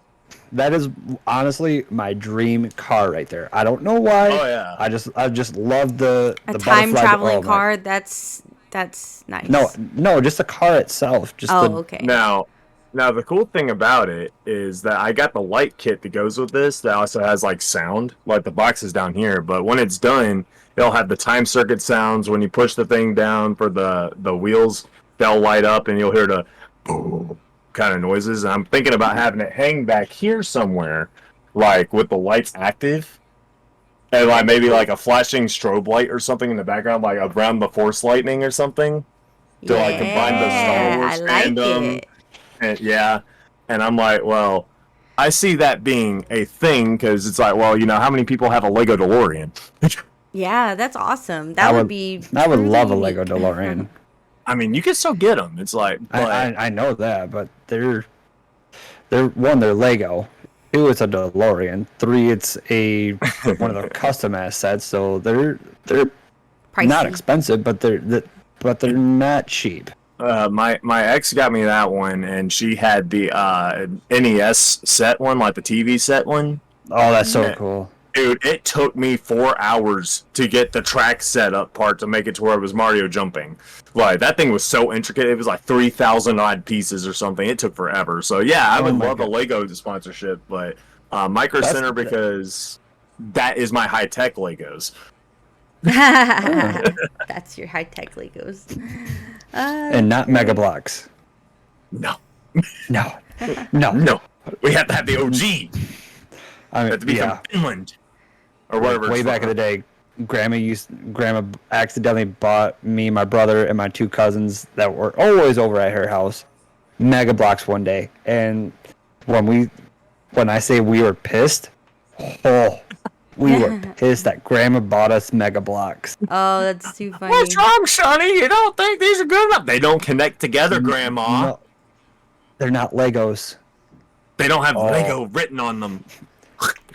That is honestly my dream car right there. I don't know why. Oh yeah. I just love the A the time butterfly- traveling oh, my- car, that's nice. No, just the car itself. Just Oh, the okay. Now the cool thing about it is that I got the light kit that goes with this that also has like sound, like the box is down here, but when it's done, it'll have the time circuit sounds. When you push the thing down for the wheels, they'll light up and you'll hear the boom kind of noises. And I'm thinking about having it hang back here somewhere, like with the lights active. And like maybe like a flashing strobe light or something in the background, like around the Force Lightning or something. To, like, combine the Star Wars I like fandom. it. And, yeah, and I'm like, well, I see that being a thing because it's like, well, how many people have a Lego DeLorean? Yeah, that's awesome. That would be. I would truly love a unique. Lego DeLorean. I mean, you can still get them. It's like, but I know that, but they're one, they're Lego. Two, it's a DeLorean. Three, it's a one of the custom assets. So they're Pricey. not expensive, but they're not cheap. my ex got me that one, and she had the NES set one, like the TV set one. Oh, that's so Yeah. cool. Dude, it took me 4 hours to get the track setup part to make it to where it was Mario jumping. Like, that thing was so intricate. It was like 3,000 odd pieces or something. It took forever. So, yeah, I Oh would my love God. a Lego sponsorship, but Micro That's- Center, because that is my high-tech Legos. That's your high tech Legos. And not Mega Blocks. No. No, no. No. We have to have the OG. I We mean, have to be yeah. from Finland. Or whatever. Way back in the day, Grandma accidentally bought me, my brother, and my two cousins that were always over at her house Mega Blocks one day, and when I say we were pissed, we were pissed that Grandma bought us Mega Blocks. Oh, that's too funny. What's wrong, Sonny? You don't think these are good enough? They don't connect together, Grandma. No, they're not Legos. They don't have Oh. Lego written on them.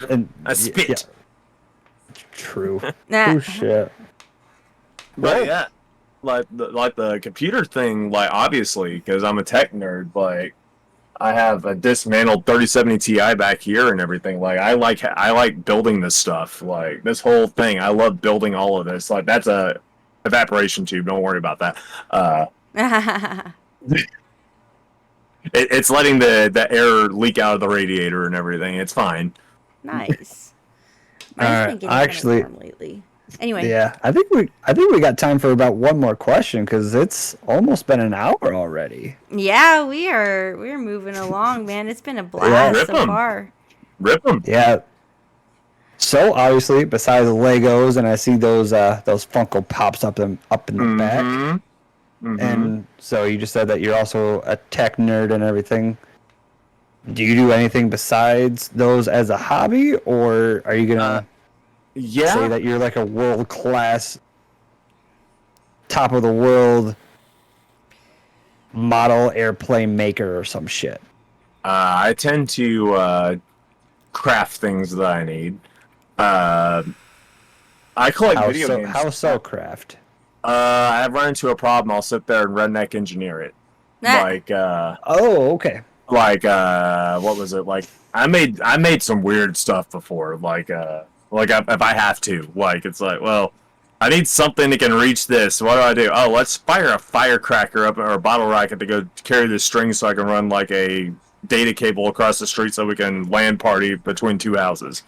And I spit. yeah, true. Nah. Oh shit. But yeah, like the computer thing, like obviously, because I'm a tech nerd, like I have a dismantled 3070 Ti back here and everything. Like I like building this stuff. Like this whole thing, I love building all of this. Like that's a evaporation tube. Don't worry about that. It's letting the air leak out of the radiator and everything. It's fine. Nice. All Mine's right, been getting actually- kind of warm lately. Anyway. Yeah, I think we got time for about one more question because it's almost been an hour already. Yeah, we're moving along, man. It's been a Yeah, blast rip so 'em. far. Rip them. Yeah. So obviously, besides the Legos, and I see those Funko Pops up in the back, Mm-hmm. and so you just said that you're also a tech nerd and everything. Do you do anything besides those as a hobby, or are you gonna Yeah. say that you're like a world class, top of the world model airplane maker or some shit? I tend to craft things that I need. I collect video games. How so, craft? I run into a problem. I'll sit there and redneck engineer it. Like, Oh, okay. what was it? Like, I made some weird stuff before. If I have to, like, it's like, well, I need something that can reach this. What do? Oh, let's fire a firecracker up or a bottle rocket to go carry this string so I can run like a data cable across the street so we can land party between two houses.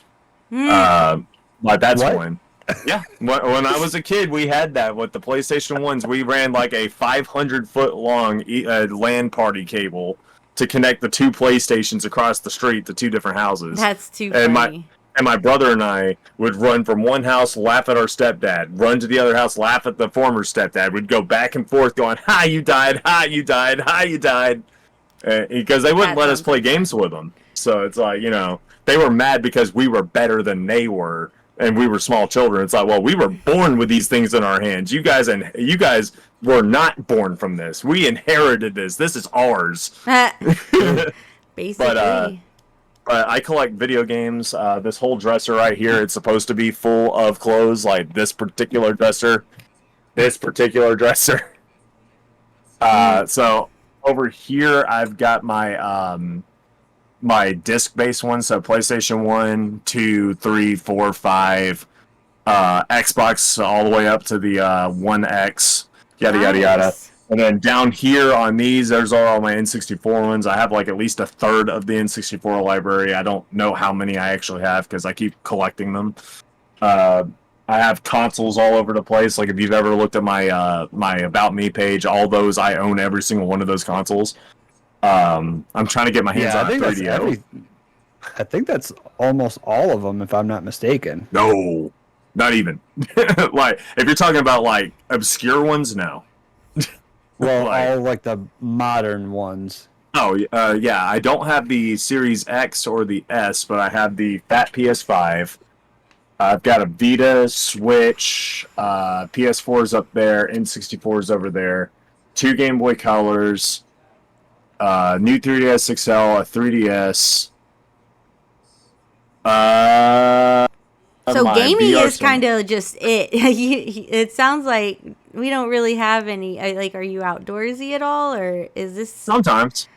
Like that's What? one. Yeah, when I was a kid, we had that with the PlayStation 1s. We ran like a 500-foot long LAN party cable to connect the two PlayStations across the street to two different houses. That's too And funny. my brother and I would run from one house, laugh at our stepdad, run to the other house, laugh at the former stepdad. We'd go back and forth going, "Hi, you died. Hi, you died. Hi, you died." Because they wouldn't That let us sounds play like games with them. So it's like, they were mad because we were better than they were. And we were small children. It's like, well, we were born with these things in our hands. You guys were not born from this. We inherited this. This is ours. Basically. But I collect video games. This whole dresser right here, it's supposed to be full of clothes. Like this particular dresser. So over here, I've got my my disc-based ones, so PlayStation 1, 2, 3, 4, 5, Xbox all the way up to the One X, yada yada yada. Nice. And then down here on these, there's all my N64 ones. I have like at least a third of the N64 library. I don't know how many I actually have because I keep collecting them. I have consoles all over the place. Like if you've ever looked at my my About Me page, all those I own every single one of those consoles. I'm trying to get my hands on a 3DO. I think that's almost all of them, if I'm not mistaken. No, not even. Like if you're talking about like obscure ones, no. Well, Like- all like the modern ones. Oh, yeah. I don't have the Series X or the S, but I have the fat PS5. I've got a Vita, Switch, PS4's up there, N64's over there, 2 Game Boy Colors, new 3DS XL, a 3DS. So my gaming VR is kind of just it. It sounds like we don't really have any. Like, are you outdoorsy at all, or is this? Sometimes.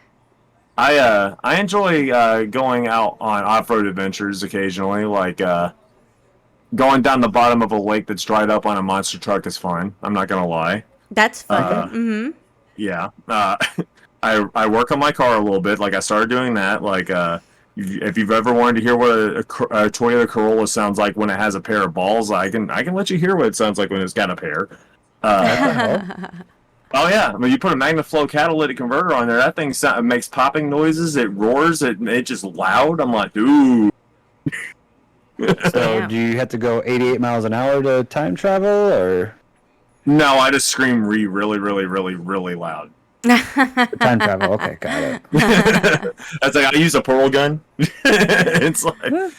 I enjoy going out on off-road adventures occasionally, like going down the bottom of a lake that's dried up on a monster truck is fun. I'm not gonna lie. That's fun. Yeah. I work on my car a little bit. Like I started doing that. Like if you've ever wanted to hear what a Toyota Corolla sounds like when it has a pair of balls, I can let you hear what it sounds like when it's got a pair. Oh yeah, I mean, you put a MagnaFlow catalytic converter on there. That thing makes popping noises. It roars. It's just loud. I'm like, ooh. So Damn. do you have to go 88 miles an hour to time travel, or No, I just scream really, really, really, really loud. time travel? Okay, got it. That's like I use a pearl gun. It's like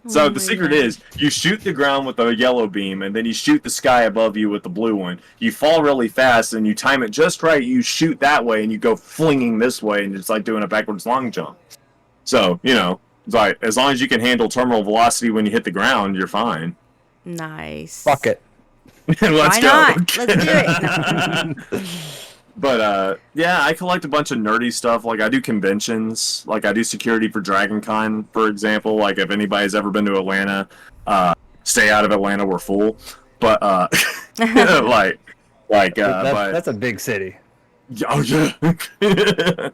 so. Oh The my secret God. is you shoot the ground with the yellow beam, and then you shoot the sky above you with the blue one. You fall really fast, and you time it just right. You shoot that way, and you go flinging this way, and it's like doing a backwards long jump. So it's like as long as you can handle terminal velocity when you hit the ground, you're fine. Nice. Fuck it. Let's Why go. not? Let's do it. But yeah, I collect a bunch of nerdy stuff. Like I do conventions, like I do security for Dragon Con, for example. Like if anybody's ever been to Atlanta, stay out of Atlanta, we're full. But like but That's a big city. oh yeah.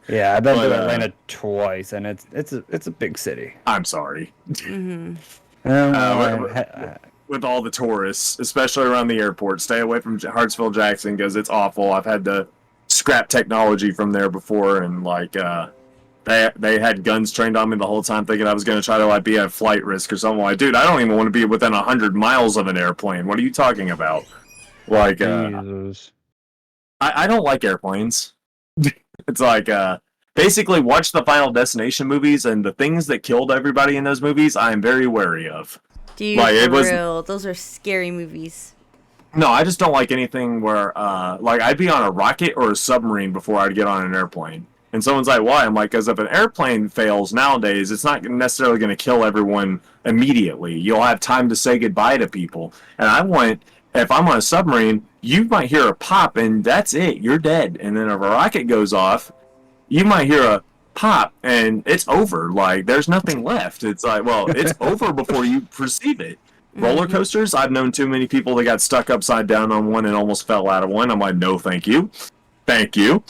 Yeah, I've been But, to Atlanta twice, and it's a big city. I'm sorry. Hmm. With all the tourists, especially around the airport, stay away from Hartsville Jackson because it's awful. I've had to scrap technology from there before, and like they had guns trained on me the whole time, thinking I was going to try to like be at flight risk or something. Like, dude, I don't even want to be within 100 miles of an airplane. What are you talking about? Like, Jesus. I don't like airplanes. It's like basically watch the Final Destination movies, and the things that killed everybody in those movies, I am very wary of. Dude, Like, for it was- real, those are scary movies. No, I just don't like anything where, like, I'd be on a rocket or a submarine before I'd get on an airplane. And someone's like, why? I'm like, because if an airplane fails nowadays, it's not necessarily going to kill everyone immediately. You'll have time to say goodbye to people. And if I'm on a submarine, you might hear a pop, and that's it. You're dead. And then if a rocket goes off, you might hear a pop, and it's over. Like, there's nothing left. It's like, well, it's over before you perceive it. Roller coasters, I've known too many people that got stuck upside down on one and almost fell out of one. I'm like, no, thank you. Thank you.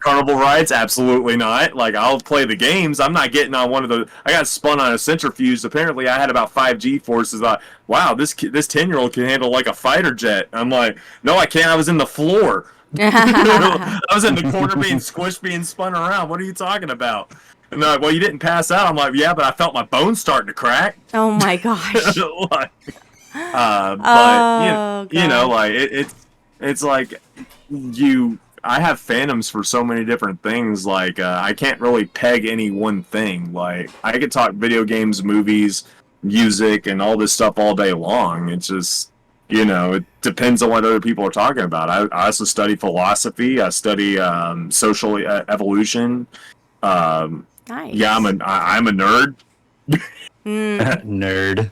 Carnival rides, absolutely not. Like, I'll play the games. I'm not getting on one of the. I got spun on a centrifuge. Apparently, I had about 5 G-forces. Wow, this 10-year-old can handle like a fighter jet. I'm like, no, I can't. I was in the floor. I was in the corner being squished, being spun around. What are you talking about? And they're like, well, you didn't pass out. I'm like, yeah, but I felt my bones starting to crack. Oh my gosh. Like, but Oh, you know, God. like it's like I have fandoms for so many different things. Like I can't really peg any one thing. Like I could talk video games, movies, music, and all this stuff all day long. It's just, you know, it depends on what other people are talking about. I also study philosophy. I study social evolution. Nice. Yeah, I'm a nerd. Mm,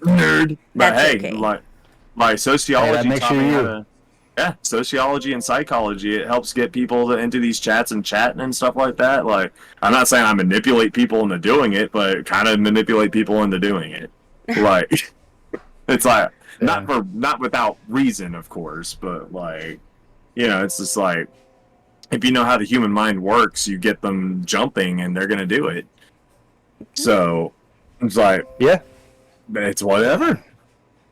Nerd. But That's hey, okay. my sociology that makes taught you me how you. to. Yeah, sociology and psychology. It helps get people into these chats and chatting and stuff like that. Like, I'm not saying I manipulate people into doing it, but kind of manipulate people into doing it. Like, it's like not without reason, of course, but like, you know, it's just like if you know how the human mind works, you get them jumping and they're gonna do it. So it's like, Yeah, it's whatever.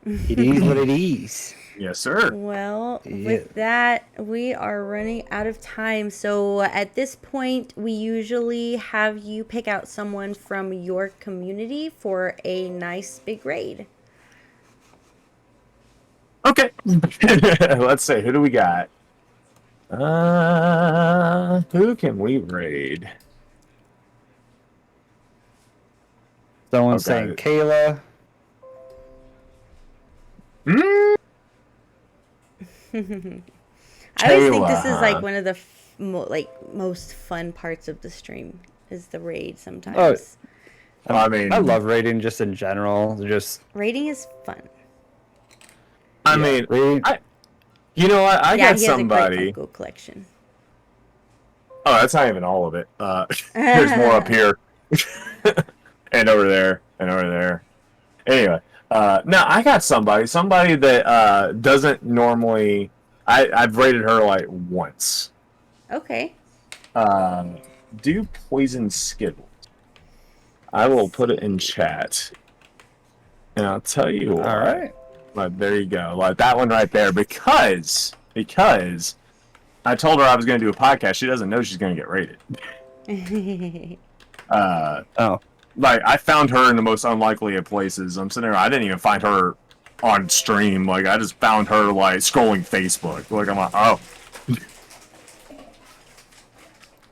it is what it is. Yes, sir. Well, Yeah. with that, we are running out of time. So at this point, we usually have you pick out someone from your community for a nice big raid. Okay. Let's see. Who do we got? Who can we raid? Someone's Okay. saying Kayla. Hmm? I always think this is Kayla. like one of the most fun parts of the stream is the raid sometimes. I mean, I love raiding just in general. Just Raiding is fun. I mean, raid. you know what? I Yeah, got he has a somebody. great Funko collection. Oh, that's not even all of it. There's more up here, and over there, and over there. Anyway, no, I got somebody that doesn't normally. I've rated her like once. Okay. Do poison Skittles. I will put it in chat, and I'll tell you what. All right. But there you go, like that one right there, because I told her I was going to do a podcast. She doesn't know she's going to get rated. Oh, Like I found her in the most unlikely of places. I'm sitting there. I didn't even find her on stream. Like I just found her like scrolling Facebook. Like I'm like, oh,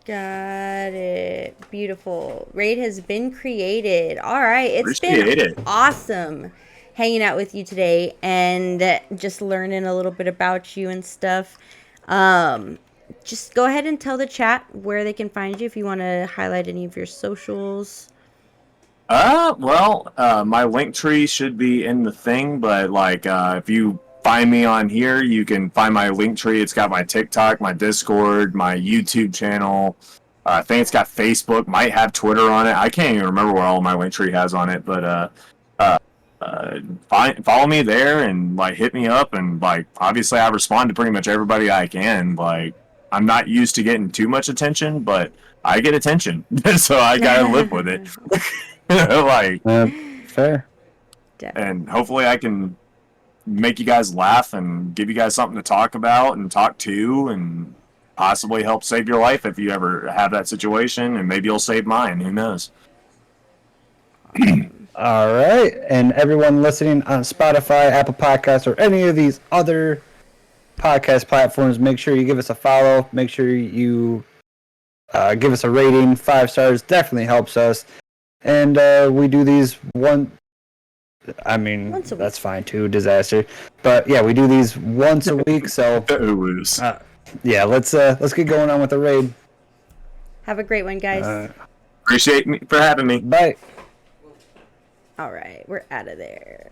Got it. Beautiful. Raid has been created. All right. It's Appreciate been it. awesome hanging out with you today and just learning a little bit about you and stuff. Just go ahead and tell the chat where they can find you if you want to highlight any of your socials. well, my link tree should be in the thing, but like if you find me on here. You can find my link tree. It's got my TikTok, my Discord, my YouTube channel. I think it's got Facebook. Might have Twitter on it. I can't even remember what all my link tree has on it. But follow me there and like hit me up. And like obviously, I respond to pretty much everybody I can. Like I'm not used to getting too much attention, but I get attention, so I gotta live with it. Like fair. Definitely. and hopefully I can make you guys laugh and give you guys something to talk about and talk to and possibly help save your life if you ever have that situation, and maybe you'll save mine. Who knows? All right, and everyone listening on Spotify, Apple Podcasts, or any of these other podcast platforms, make sure you give us a follow. Make sure you give us a rating. 5 stars definitely helps us. And we do these one. I mean, Once a week. that's fine too. Disaster, but yeah, we do these once a week. So yeah, let's get going on with the raid. Have a great one, guys. Appreciate me for having me. Bye. All right, we're out of there.